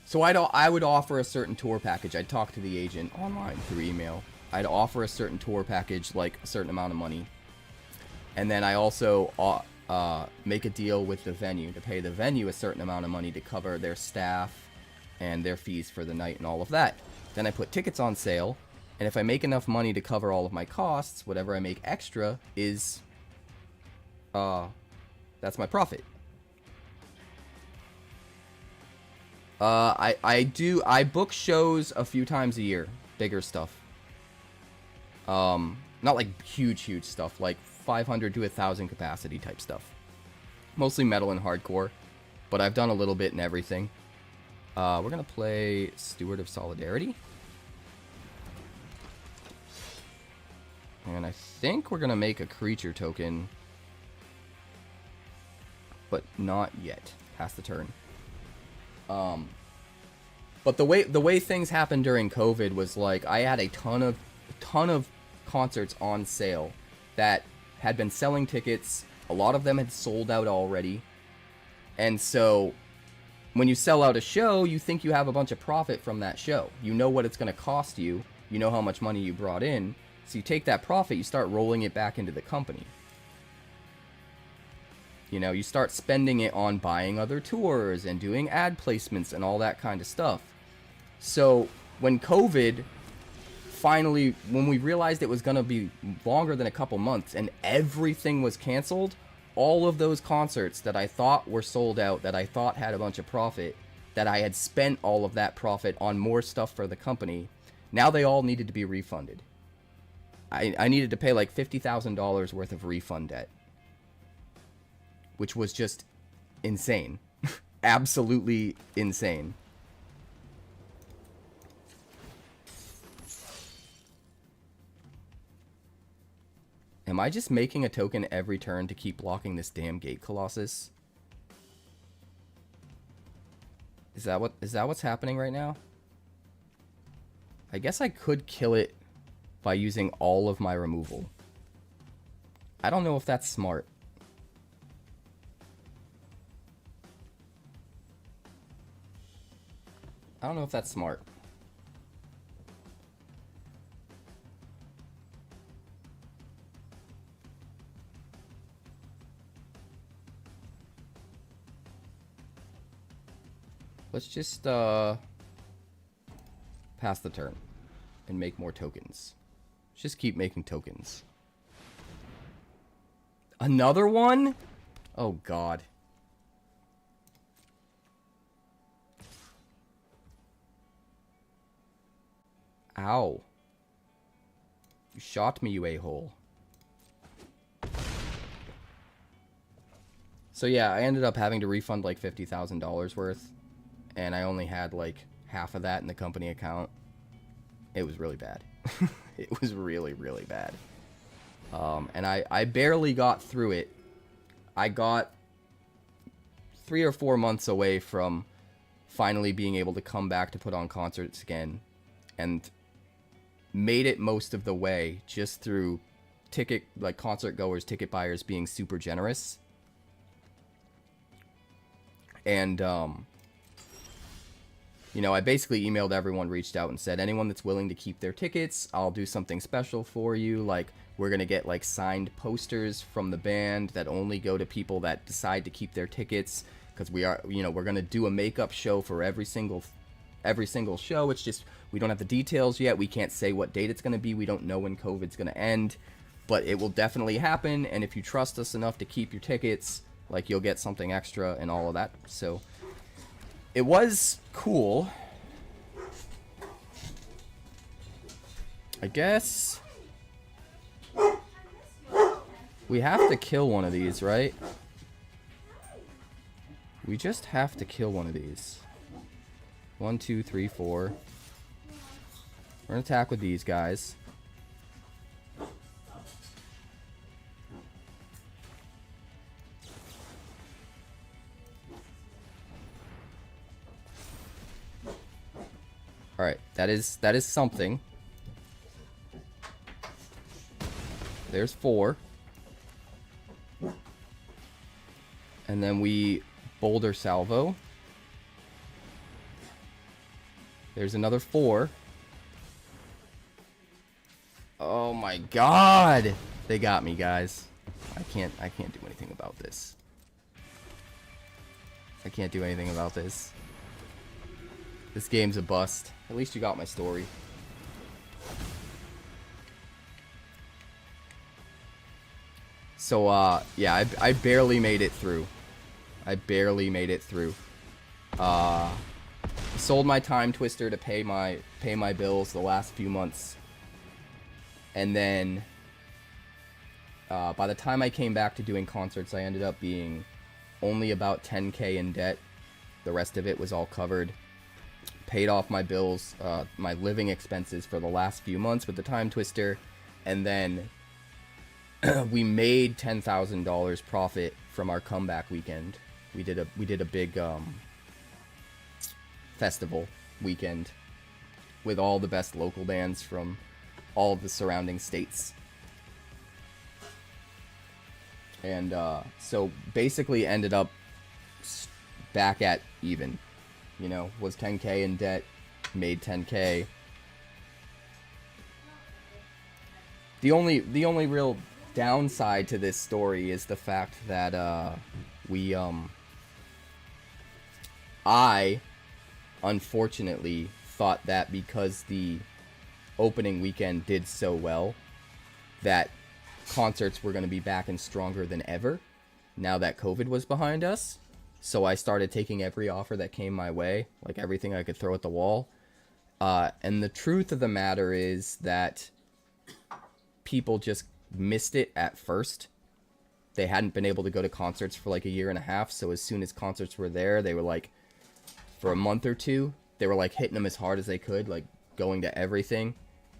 So I would offer a certain tour package. I'd talk to the agent online through email. I'd offer a certain tour package, like a certain amount of money. And then I also make a deal with the venue to pay the venue a certain amount of money to cover their staff and their fees for the night and all of that. Then I put tickets on sale, and if I make enough money to cover all of my costs, whatever I make extra is, that's my profit. I book shows a few times a year, bigger stuff. Not like huge stuff, like 500 to 1,000 capacity type stuff. Mostly metal and hardcore, but I've done a little bit in everything. We're gonna play Steward of Solidarity. And I think we're gonna make a creature token, but not yet. Past the turn. But the way things happened during COVID was like I had a ton of concerts on sale that had been selling tickets. A lot of them had sold out already, and so when you sell out a show, you think you have a bunch of profit from that show. You know what it's going to cost you. You know how much money you brought in. So you take that profit, you start rolling it back into the company. You know, you start spending it on buying other tours and doing ad placements and all that kind of stuff. So when COVID finally, when we realized it was going to be longer than a couple months and everything was canceled, all of those concerts that I thought were sold out, that I thought had a bunch of profit, that I had spent all of that profit on more stuff for the company, now they all needed to be refunded. I needed to pay like $50,000 worth of refund debt, which was just insane. Absolutely insane. Am I just making a token every turn to keep blocking this damn Gate Colossus? Is that what's happening right now? I guess I could kill it by using all of my removal. I don't know if that's smart. I don't know if that's smart. Let's just pass the turn and make more tokens. Just keep making tokens. Another one? Oh god. Ow. You shot me, you a-hole. So yeah, I ended up having to refund like $50,000 worth. And I only had like half of that in the company account. It was really bad. It was really, really bad. And I barely got through it. I got 3 or 4 months away from finally being able to come back to put on concerts again. And made it most of the way just through concert goers, ticket buyers being super generous. And, you know, I basically emailed everyone, reached out and said, anyone that's willing to keep their tickets, I'll do something special for you. Like, we're going to get, like, signed posters from the band that only go to people that decide to keep their tickets. Because we are, you know, we're going to do a makeup show for every single show. It's just, we don't have the details yet. We can't say what date it's going to be. We don't know when COVID's going to end. But it will definitely happen. And if you trust us enough to keep your tickets, like, you'll get something extra and all of that. So it was cool. I guess we have to kill one of these, right? We just have to kill one of these. 1, 2, 3, 4. We're gonna attack with these guys. Alright, that is something. There's 4. And then we boulder salvo. There's another 4. Oh my god! They got me, guys. I can't do anything about this. I can't do anything about this. This game's a bust. At least you got my story. So, yeah, I barely made it through. I barely made it through. Sold my Time Twister to pay my bills the last few months. And then, by the time I came back to doing concerts, I ended up being only about 10K in debt. The rest of it was all covered. Paid off my bills, my living expenses for the last few months with the Time Twister. And then we made $10,000 profit from our comeback weekend. We did a big festival weekend with all the best local bands from all of the surrounding states. And so basically ended up back at even, you know, was 10K in debt, made 10K. The only real downside to this story is the fact that I unfortunately thought that because the opening weekend did so well that concerts were going to be back and stronger than ever now that COVID was behind us. So I started taking every offer that came my way, like everything I could throw at the wall. And the truth of the matter is that people just missed it at first. They hadn't been able to go to concerts for like a year and a half. So as soon as concerts were there, they were like, for a month or two, they were like hitting them as hard as they could, like going to everything.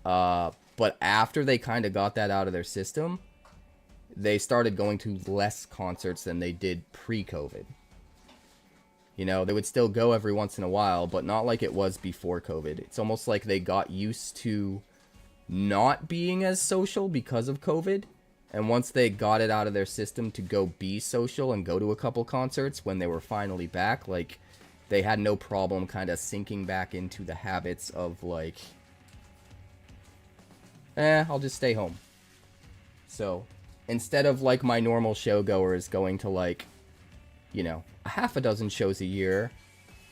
But after they kind of got that out of their system, they started going to less concerts than they did pre-COVID. You know, they would still go every once in a while, but not like it was before COVID. It's almost like they got used to not being as social because of COVID. And once they got it out of their system to go be social and go to a couple concerts when they were finally back, like, they had no problem kind of sinking back into the habits of like, I'll just stay home. So instead of like my normal showgoers going to like, you know, a half a dozen shows a year,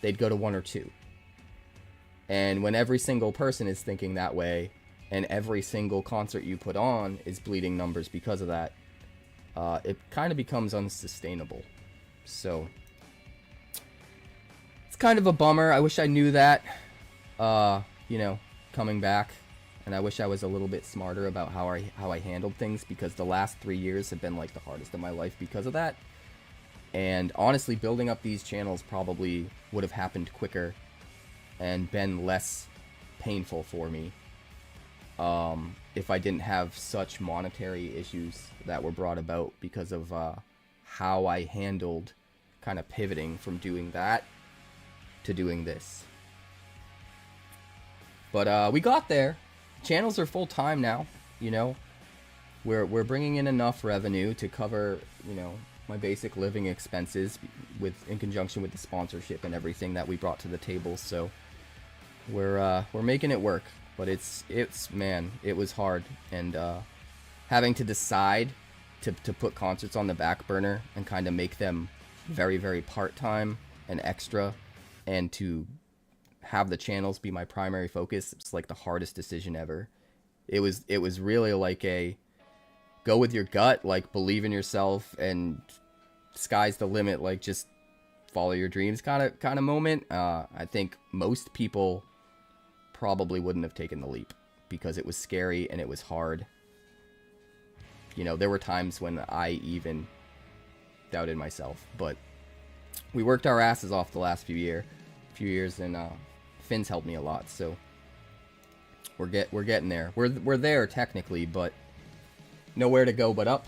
they'd go to one or two. And when every single person is thinking that way, and every single concert you put on is bleeding numbers because of that, it kind of becomes unsustainable. So it's kind of a bummer. I wish I knew that, you know, coming back. And I wish I was a little bit smarter about how I handled things, because the last 3 years have been like the hardest of my life because of that. And honestly, building up these channels probably would have happened quicker and been less painful for me if I didn't have such monetary issues that were brought about because of how I handled kind of pivoting from doing that to doing this. But we got there. Channels are full time now, you know. We're bringing in enough revenue to cover, you know, my basic living expenses in conjunction with the sponsorship and everything that we brought to the table. So we're making it work, but it's man, it was hard, and having to decide to put concerts on the back burner and kind of make them very, very part-time and extra, and to have the channels be my primary focus. It's like the hardest decision ever. It was really like a go with your gut, like believe in yourself and sky's the limit, like just follow your dreams kind of moment. I think most people probably wouldn't have taken the leap because it was scary and it was hard. You know, there were times when I even doubted myself, but we worked our asses off the last few years, and Finn's helped me a lot, so we're getting there. We're there technically, but nowhere to go but up,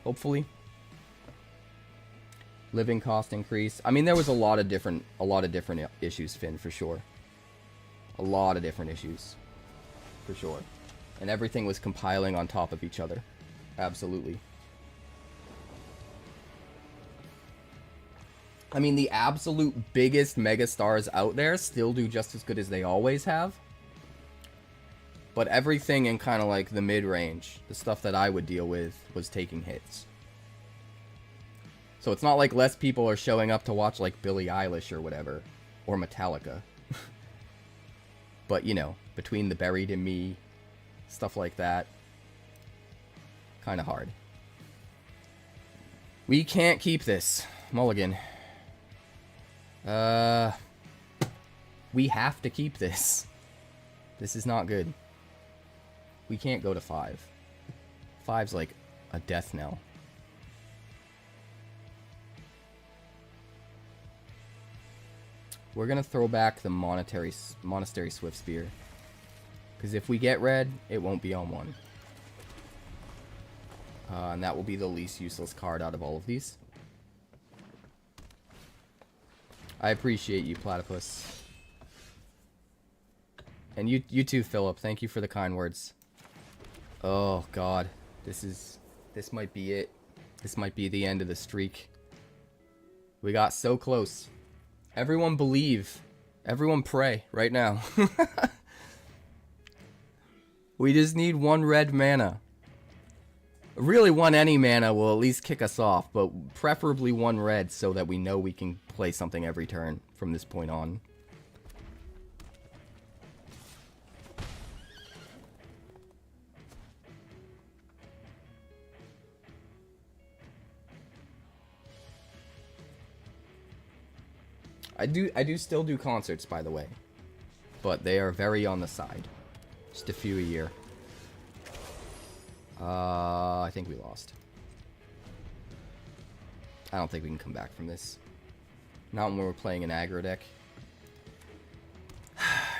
hopefully. Living cost increase. I mean, there was a lot of different issues, Finn, for sure. A lot of different issues, for sure. And everything was compiling on top of each other. Absolutely. I mean, the absolute biggest megastars out there still do just as good as they always have. But everything in kind of like the mid-range, the stuff that I would deal with, was taking hits. So it's not like less people are showing up to watch like Billie Eilish or whatever, or Metallica. But, you know, between the Buried in Me, stuff like that, kind of hard. We can't keep this. Mulligan. We have to keep this. This is not good. We can't go to 5. 5's like a death knell. We're gonna throw back the Monastery Swift Spear, because if we get red, it won't be on 1. And that will be the least useless card out of all of these. I appreciate you, Platypus. And you too, Philip. Thank you for the kind words. Oh, God. This might be it. This might be the end of the streak. We got so close. Everyone believe. Everyone pray right now. We just need one red mana. Really, one any mana will at least kick us off, but preferably one red so that we know we can play something every turn from this point on. I do still do concerts, by the way, but they are very on the side. Just a few a year. I think we lost. I don't think we can come back from this. Not when we're playing an aggro deck.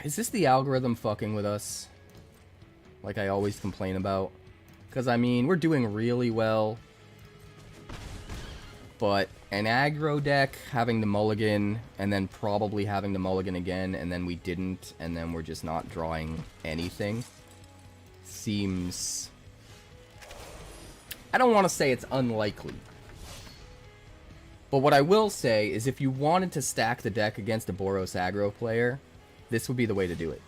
Is this the algorithm fucking with us? Like I always complain about? Because, I mean, we're doing really well. But an aggro deck having the mulligan, and then probably having the mulligan again, and then we didn't, and then we're just not drawing anything, seems... I don't want to say it's unlikely. But what I will say is if you wanted to stack the deck against a Boros aggro player, this would be the way to do it.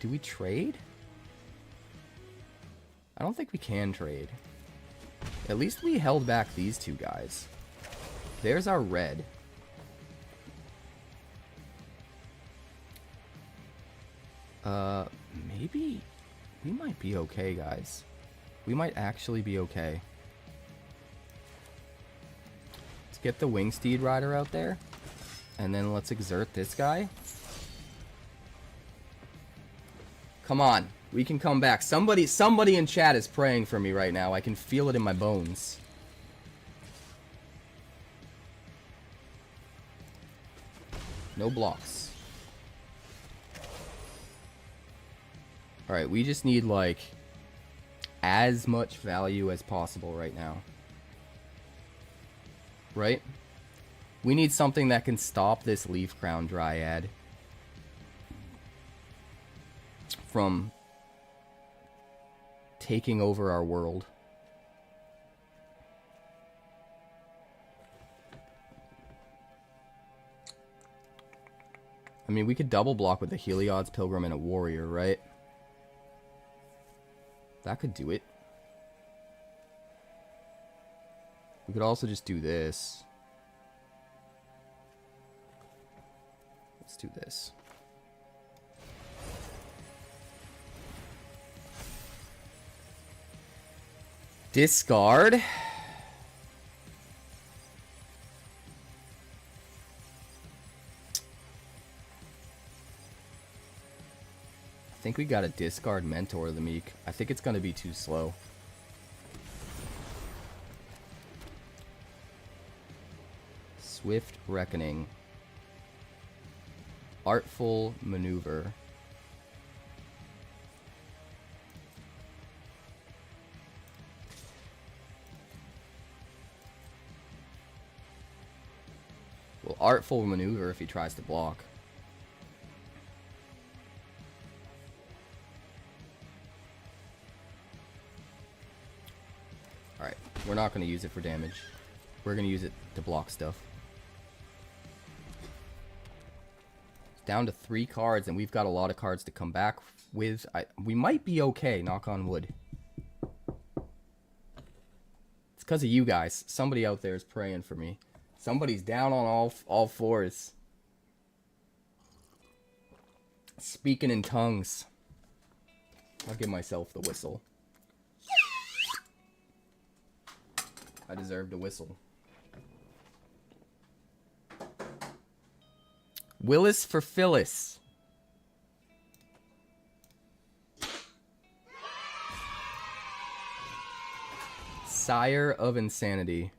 Do we trade? I don't think we can trade. At least we held back these two guys. There's our red. Maybe we might be okay, guys. We might actually be okay. Let's get the Wingsteed Rider out there. And then let's exert this guy. Come on. We can come back. Somebody in chat is praying for me right now. I can feel it in my bones. No blocks. Alright, we just need, like, as much value as possible right now. Right? We need something that can stop this Leaf Crown Dryad from taking over our world. I mean, we could double block with a Heliod's Pilgrim and a Warrior, right? That could do it. We could also just do this. Let's do this. Discard. I think we gotta discard Mentor the Meek. I think it's gonna be too slow. Swift Reckoning. Artful Maneuver. Well, Artful Maneuver if he tries to block. Alright, we're not going to use it for damage. We're going to use it to block stuff. It's down to 3 cards, and we've got a lot of cards to come back with. We might be okay, knock on wood. It's because of you guys. Somebody out there is praying for me. Somebody's down on all fours. Speaking in tongues. I'll give myself the whistle. I deserved a whistle. Willis for Phyllis. Sire of Insanity.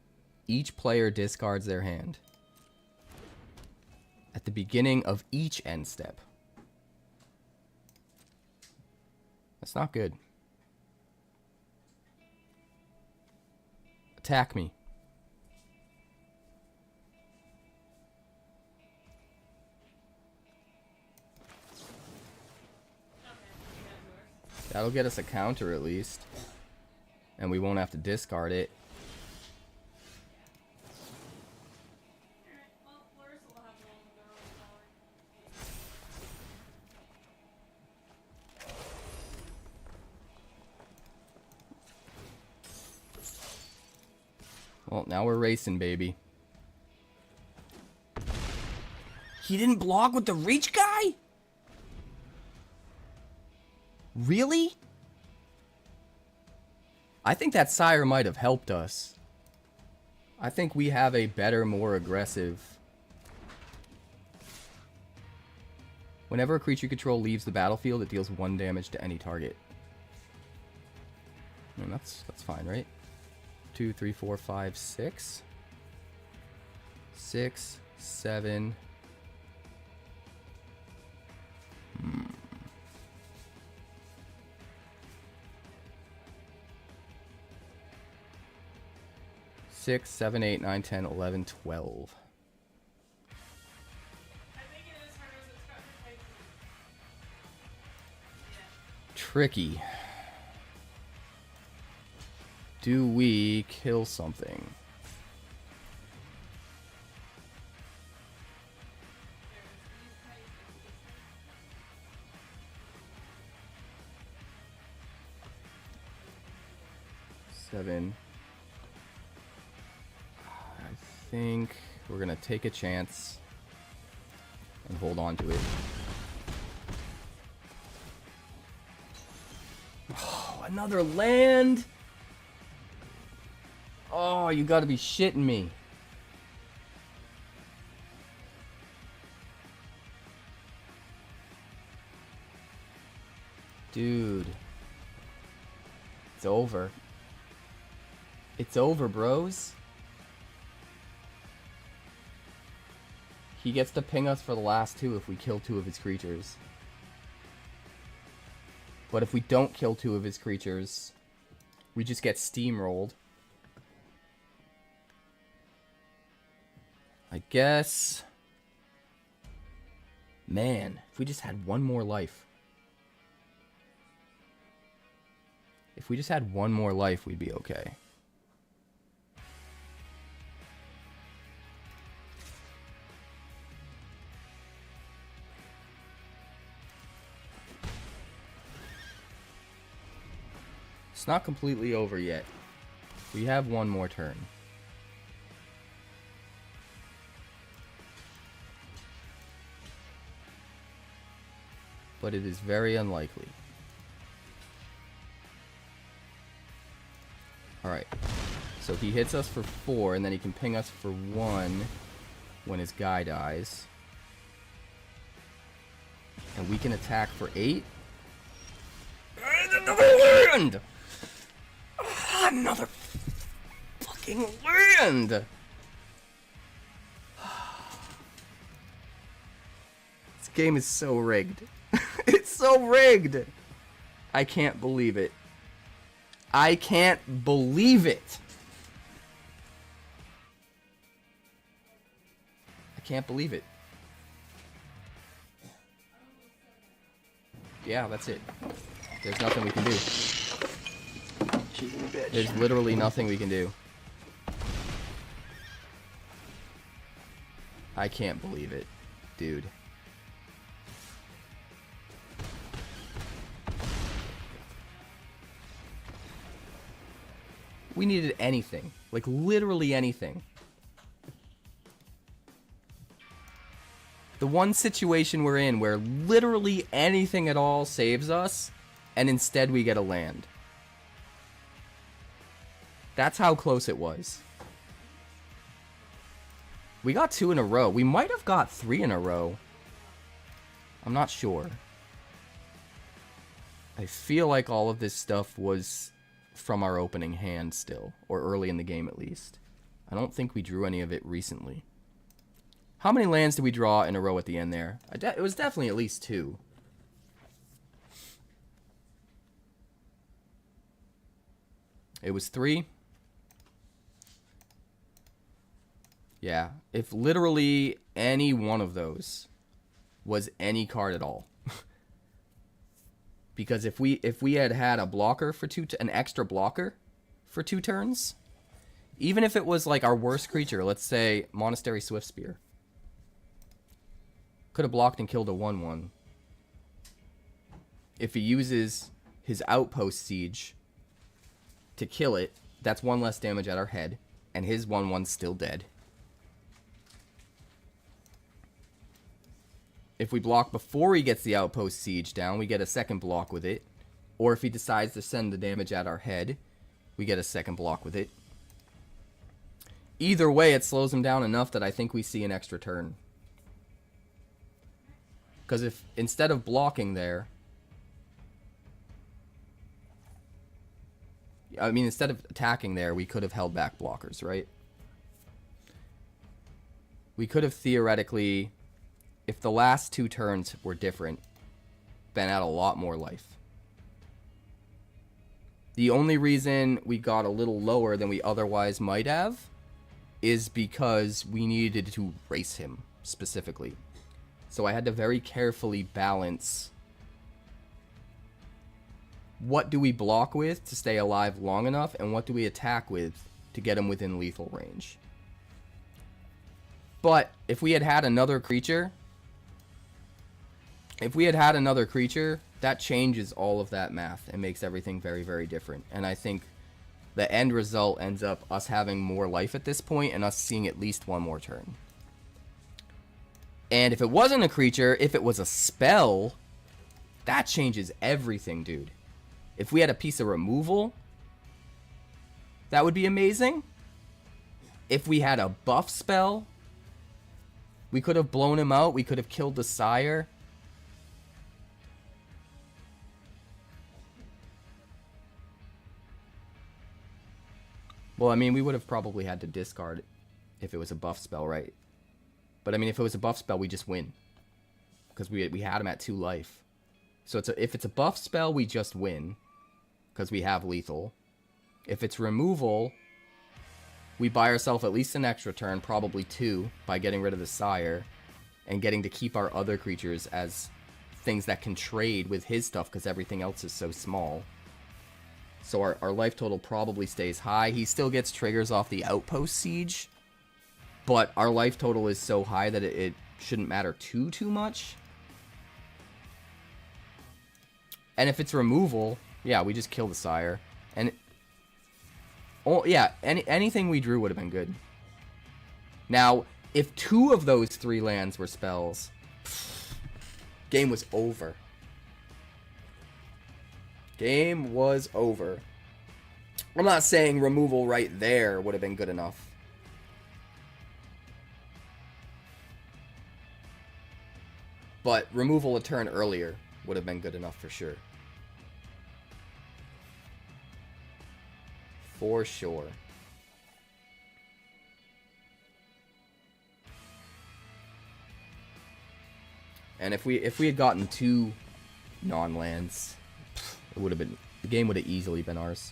Each player discards their hand at the beginning of each end step. It's not good. Attack me. That'll get us a counter at least. And we won't have to discard it. Well, now we're racing, baby. He didn't block with the reach guy? Really? I think that Sire might have helped us. I think we have a better, more aggressive... Whenever a creature you control leaves the battlefield, it deals 1 damage to any target. I mean, that's fine, right? 2, 3, 4, 5, 6. 6, 7. 6, 7, 8, 9, 10, 11, 12. Tricky. Do we kill something? Seven. I think we're gonna take a chance and hold on to it. Oh, another land! Oh, you gotta be shitting me. Dude. It's over. It's over, bros. He gets to ping us for the last 2 if we kill 2 of his creatures. But if we don't kill 2 of his creatures, we just get steamrolled. I guess... Man, if we just had 1 more life. If we just had 1 more life, we'd be okay. It's not completely over yet. We have 1 more turn. But it is very unlikely. Alright. So he hits us for 4, and then he can ping us for 1 when his guy dies. And we can attack for 8. And another land! Another fucking land! This game is so rigged. It's so rigged! I can't believe it. I can't believe it! I can't believe it. Yeah, that's it. There's nothing we can do. There's literally nothing we can do. I can't believe it, dude. We needed anything. Like, literally anything. The one situation we're in where literally anything at all saves us, and instead we get a land. That's how close it was. We got 2 in a row. We might have got 3 in a row. I'm not sure. I feel like all of this stuff was from our opening hand still, or early in the game at least. I don't think we drew any of it recently. How many lands did we draw in a row at the end there? It was definitely at least 2. It was 3. Yeah, if literally any one of those was any card at all. Because if we had had a blocker for an extra blocker for 2 turns, even if it was like our worst creature, let's say Monastery Swiftspear, could have blocked and killed a 1/1. If he uses his Outpost Siege to kill it, that's 1 less damage at our head, and his 1/1's still dead. If we block before he gets the Outpost Siege down, we get a second block with it. Or if he decides to send the damage at our head, we get a second block with it. Either way, it slows him down enough that I think we see an extra turn. Because if, instead of blocking there, I mean, instead of attacking there, we could have held back blockers, right? We could have theoretically, if the last 2 turns were different, been at a lot more life. The only reason we got a little lower than we otherwise might have is because we needed to race him, specifically. So I had to very carefully balance what do we block with to stay alive long enough, and what do we attack with to get him within lethal range. But if we had had another creature, that changes all of that math and makes everything very, very different. And I think the end result ends up us having more life at this point and us seeing at least 1 more turn. And if it wasn't a creature, if it was a spell, that changes everything, dude. If we had a piece of removal, that would be amazing. If we had a buff spell, we could have blown him out. We could have killed the Sire. Well, I mean, we would have probably had to discard it if it was a buff spell, right? But, I mean, if it was a buff spell, we just win. Because we had him at 2 life. So if it's a buff spell, we just win. Because we have lethal. If it's removal, we buy ourselves at least an extra turn, probably 2, by getting rid of the Sire. And getting to keep our other creatures as things that can trade with his stuff, because everything else is so small. So our life total probably stays high. He still gets triggers off the Outpost Siege. But our life total is so high that it shouldn't matter too much. And if it's removal, yeah, we just kill the Sire. And anything we drew would have been good. Now, if 2 of those 3 lands were spells, game was over. Game was over. I'm not saying removal right there would have been good enough. But removal a turn earlier would have been good enough for sure. For sure. And if we had gotten 2 non-lands, it would have been, the game would have easily been ours.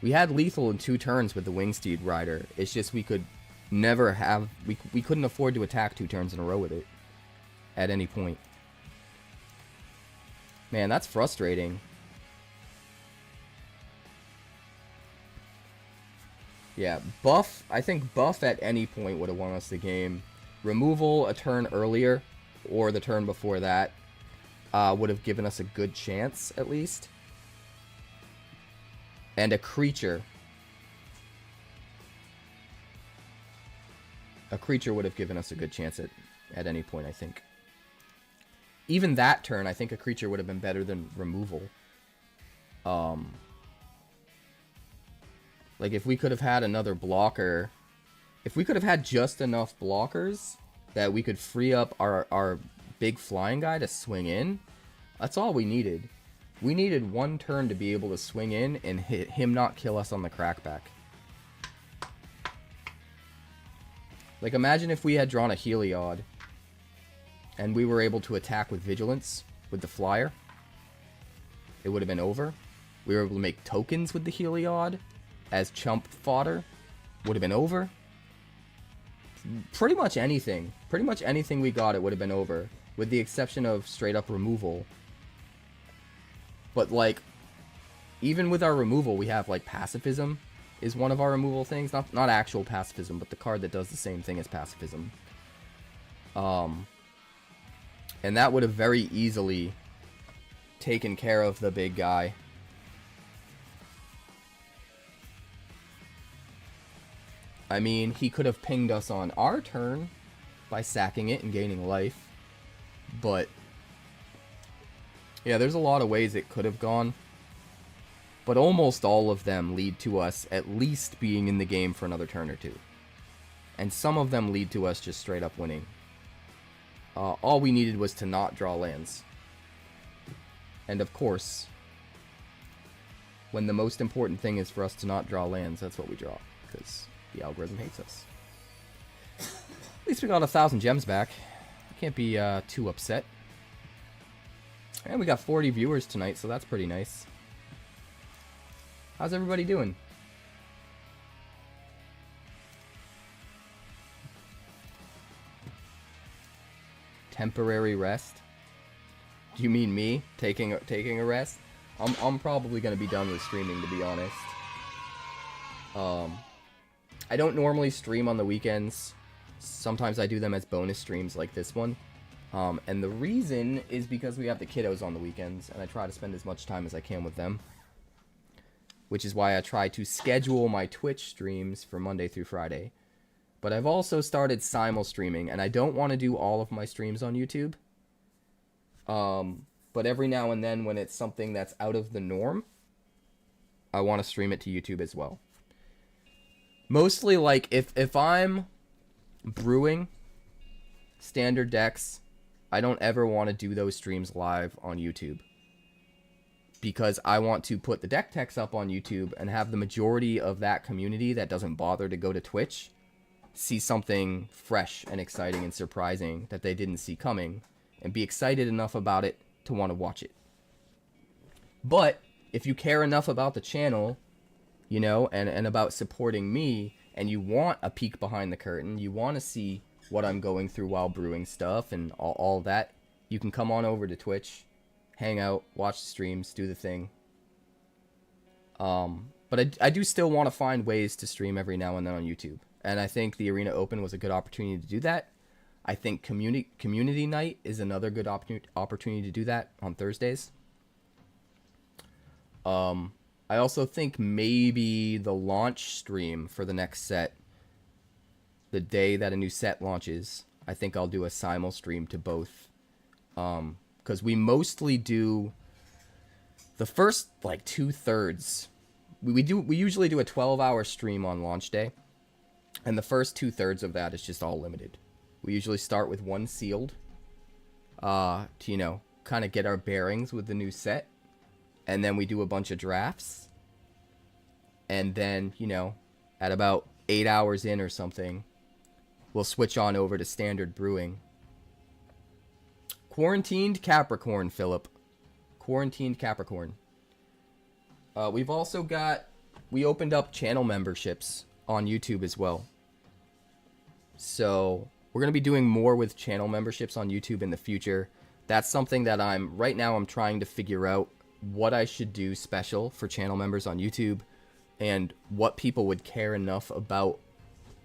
We had lethal in 2 turns with the Wingsteed Rider. It's just we could never have, we couldn't afford to attack 2 turns in a row with it at any point. Man, that's frustrating. Yeah, buff, I think buff at any point would have won us the game. Removal a turn earlier, or the turn before that, would have given us a good chance, at least. And a creature. A creature would have given us a good chance at any point, I think. Even that turn, I think a creature would have been better than removal. Like, if we could have had another blocker... If we could have had just enough blockers that we could free up our big flying guy to swing in, that's all we needed. We needed 1 turn to be able to swing in and hit him not kill us on the crackback. Like, imagine if we had drawn a Heliod and we were able to attack with Vigilance with the flyer. It would have been over. We were able to make tokens with the Heliod as chump fodder. Would have been over. Pretty much anything. Pretty much anything we got, it would have been over. With the exception of straight up removal. But, like, even with our removal, we have, like, pacifism is one of our removal things. Not actual pacifism, but the card that does the same thing as pacifism. And that would have very easily taken care of the big guy. I mean, he could have pinged us on our turn by sacking it and gaining life. But, yeah, there's a lot of ways it could have gone. But almost all of them lead to us at least being in the game for another turn or two. And some of them lead to us just straight up winning. All we needed was to not draw lands. And of course, when the most important thing is for us to not draw lands, that's what we draw. Because the algorithm hates us. At least we got 1,000 gems back. I can't be too upset. And we got 40 viewers tonight, so that's pretty nice. How's everybody doing? Temporary rest? Do you mean me taking a rest? I'm probably gonna be done with streaming, to be honest. I don't normally stream on the weekends. Sometimes I do them as bonus streams like this one. And the reason is because we have the kiddos on the weekends, and I try to spend as much time as I can with them. Which is why I try to schedule my Twitch streams for Monday through Friday. But I've also started simul streaming, and I don't want to do all of my streams on YouTube. But every now and then when it's something that's out of the norm, I want to stream it to YouTube as well. Mostly, like, if I'm brewing standard decks, I don't ever want to do those streams live on YouTube. Because I want to put the deck techs up on YouTube and have the majority of that community that doesn't bother to go to Twitch see something fresh and exciting and surprising that they didn't see coming and be excited enough about it to want to watch it. But if you care enough about the channel, you know, and about supporting me, and you want a peek behind the curtain, you want to see what I'm going through while brewing stuff and all that, you can come on over to Twitch, hang out, watch the streams, do the thing. But I do still want to find ways to stream every now and then on YouTube. And I think the Arena Open was a good opportunity to do that. I think community night is another good opportunity to do that on Thursdays. I also think maybe the launch stream for the next set, the day that a new set launches, I think I'll do a simul stream to both. Because we mostly do the first, like, 2/3. We usually do a 12-hour stream on launch day. And the first 2/3 of that is just all limited. We usually start with one sealed. To, you know, kind of get our bearings with the new set. And then we do a bunch of drafts. And then, you know, at about 8 hours in or something, we'll switch on over to standard brewing. Quarantined Capricorn, Philip. Quarantined Capricorn. We've also got... We opened up channel memberships on YouTube as well. So we're going to be doing more with channel memberships on YouTube in the future. That's something that right now I'm trying to figure out what I should do special for channel members on YouTube and what people would care enough about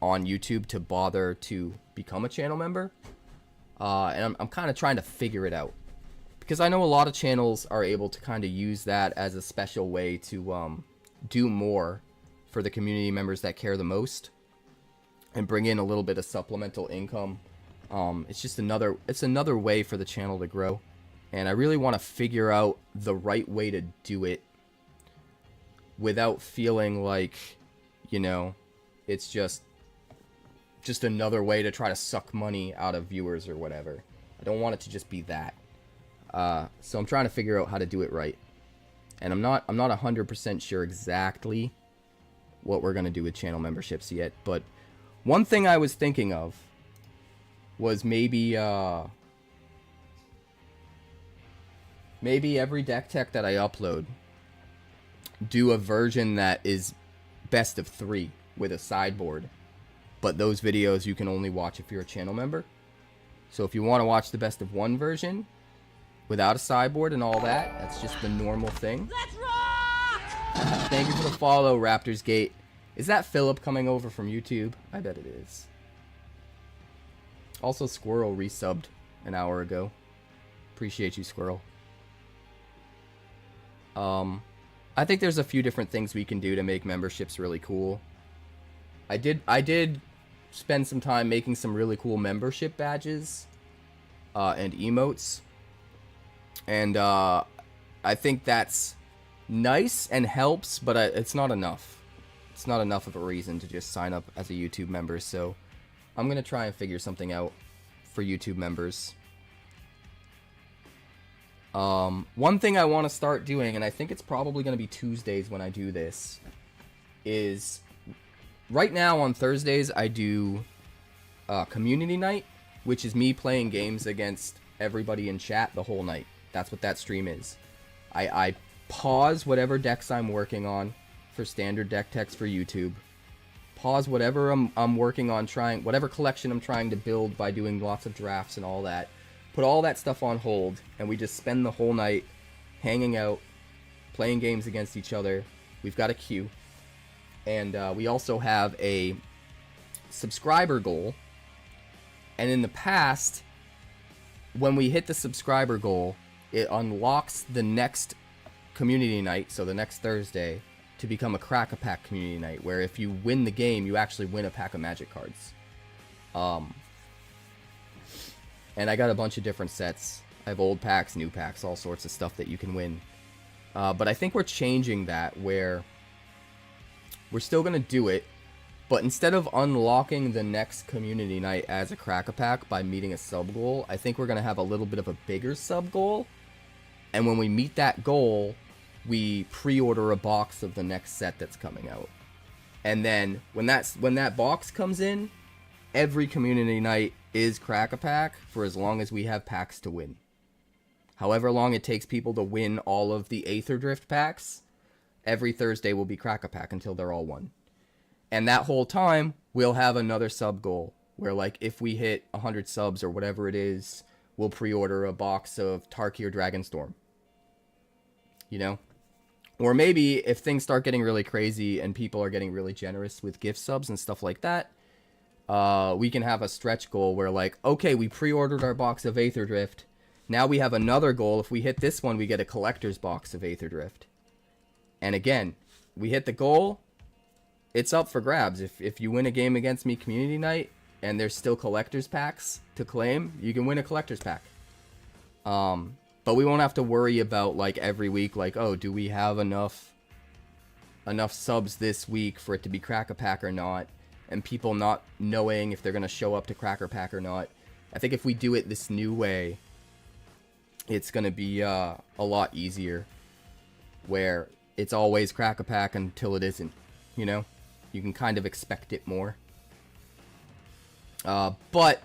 on YouTube to bother to become a channel member. And I'm kind of trying to figure it out. Because I know a lot of channels are able to kind of use that as a special way to do more for the community members that care the most and bring in a little bit of supplemental income. It's just another way for the channel to grow. And I really want to figure out the right way to do it without feeling like, you know, it's just another way to try to suck money out of viewers or whatever. I don't want it to just be that. So I'm trying to figure out how to do it right. And I'm not 100% sure exactly what we're going to do with channel memberships yet. But one thing I was thinking of was maybe every deck tech that I upload, do a version that is best of 3 with a sideboard. But those videos you can only watch if you're a channel member. So if you want to watch the best of 1 version without a sideboard and all that, that's just the normal thing. Let's rock! Thank you for the follow, Raptors Gate. Is that Philip coming over from YouTube? I bet it is. Also, Squirrel resubbed an hour ago. Appreciate you, Squirrel. I think there's a few different things we can do to make memberships really cool. I did spend some time making some really cool membership badges and emotes. And I think that's nice and helps, but it's not enough. It's not enough of a reason to just sign up as a YouTube member. So I'm going to try and figure something out for YouTube members. One thing I want to start doing, and I think it's probably going to be Tuesdays when I do this, is right now on Thursdays I do community night, which is me playing games against everybody in chat the whole night. That's what that stream is. I pause whatever decks I'm working on for standard deck techs for YouTube. Pause whatever I'm working on, whatever collection I'm trying to build by doing lots of drafts and all that. Put all that stuff on hold, and we just spend the whole night hanging out, playing games against each other. We've got a queue. And we also have a subscriber goal. And in the past, when we hit the subscriber goal, it unlocks the next community night, so the next Thursday, to become a Crack-A-Pack community night, where if you win the game, you actually win a pack of Magic cards. And I got a bunch of different sets. I have old packs, new packs, all sorts of stuff that you can win. But I think we're changing that, where we're still going to do it, but instead of unlocking the next community night as a Crack-A-Pack by meeting a sub-goal, I think we're going to have a little bit of a bigger sub-goal. And when we meet that goal, we pre-order a box of the next set that's coming out. And then when that box comes in, every community night is Crack-A-Pack for as long as we have packs to win. However long it takes people to win all of the Aether Drift packs, every Thursday will be Crack-A-Pack until they're all won. And that whole time, we'll have another sub goal, where like if we hit 100 subs or whatever it is, we'll pre-order a box of Tarkir Dragonstorm. You know? Or maybe if things start getting really crazy and people are getting really generous with gift subs and stuff like that, we can have a stretch goal where like, okay, we pre-ordered our box of Aether Drift. Now we have another goal. If we hit this one, we get a collector's box of Aether Drift. And again, we hit the goal, it's up for grabs. If you win a game against me community night and there's still collector's packs to claim, you can win a collector's pack. But we won't have to worry about like every week, like, oh, do we have enough subs this week for it to be Crack-A-Pack or not? And people not knowing if they're going to show up to Crack-A-Pack or not. I think if we do it this new way, it's going to be a lot easier, where it's always Crack-A-Pack until it isn't, you know? You can kind of expect it more. But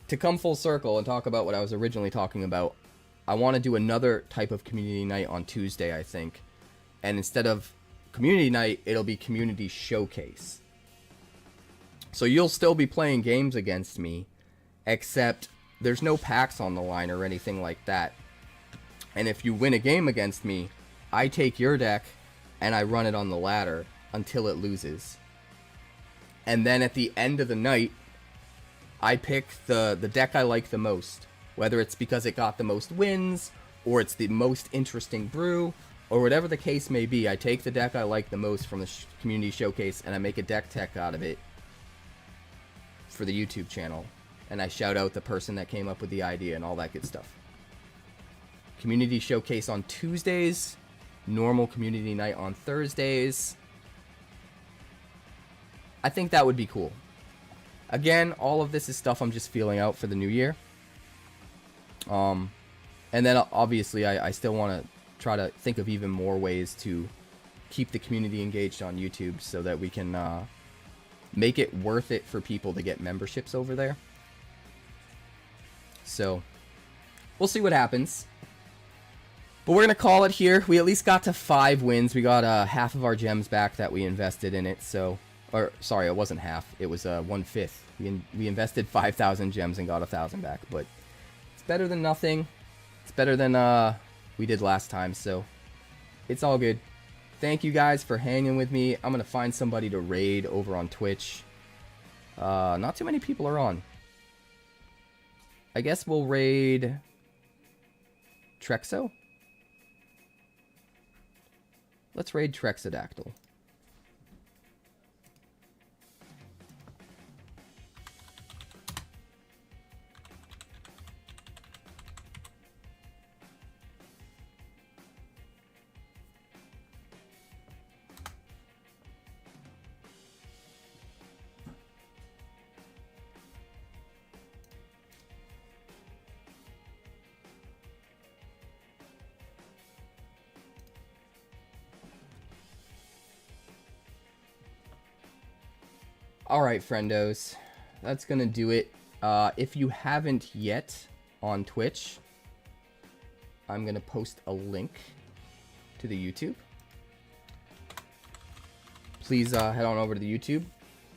to come full circle and talk about what I was originally talking about, I want to do another type of community night on Tuesday, I think. And instead of community night, it'll be community showcase. So you'll still be playing games against me, except there's no packs on the line or anything like that. And if you win a game against me, I take your deck and I run it on the ladder until it loses. And then at the end of the night, I pick the deck I like the most. Whether it's because it got the most wins, or it's the most interesting brew, or whatever the case may be, I take the deck I like the most from the community showcase and I make a deck tech out of it for the YouTube channel. And I shout out the person that came up with the idea and all that good stuff. Community showcase on Tuesdays, normal community night on Thursdays. I think that would be cool. Again, all of this is stuff I'm just feeling out for the new year. And then obviously I still want to try to think of even more ways to keep the community engaged on YouTube so that we can make it worth it for people to get memberships over there. So we'll see what happens. But we're going to call it here. We at least got to 5 wins. We got half of our gems back that we invested in it. So, or sorry, it wasn't half. It was 1/5. We invested 5,000 gems and got 1,000 back. But it's better than nothing. It's better than we did last time. So it's all good. Thank you guys for hanging with me. I'm going to find somebody to raid over on Twitch. Not too many people are on. I guess we'll raid Trexo. Let's raid Trexodactyl. Alright, friendos. That's gonna do it. If you haven't yet on Twitch, I'm gonna post a link to the YouTube. Please head on over to the YouTube,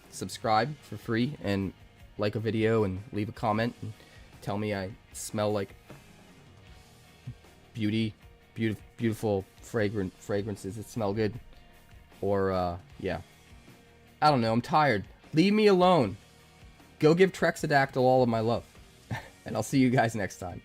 subscribe for free, and like a video and leave a comment and tell me I smell like beautiful fragrances that smell good. Or yeah, I don't know, I'm tired. Leave me alone. Go give Trexodactyl all of my love. And I'll see you guys next time.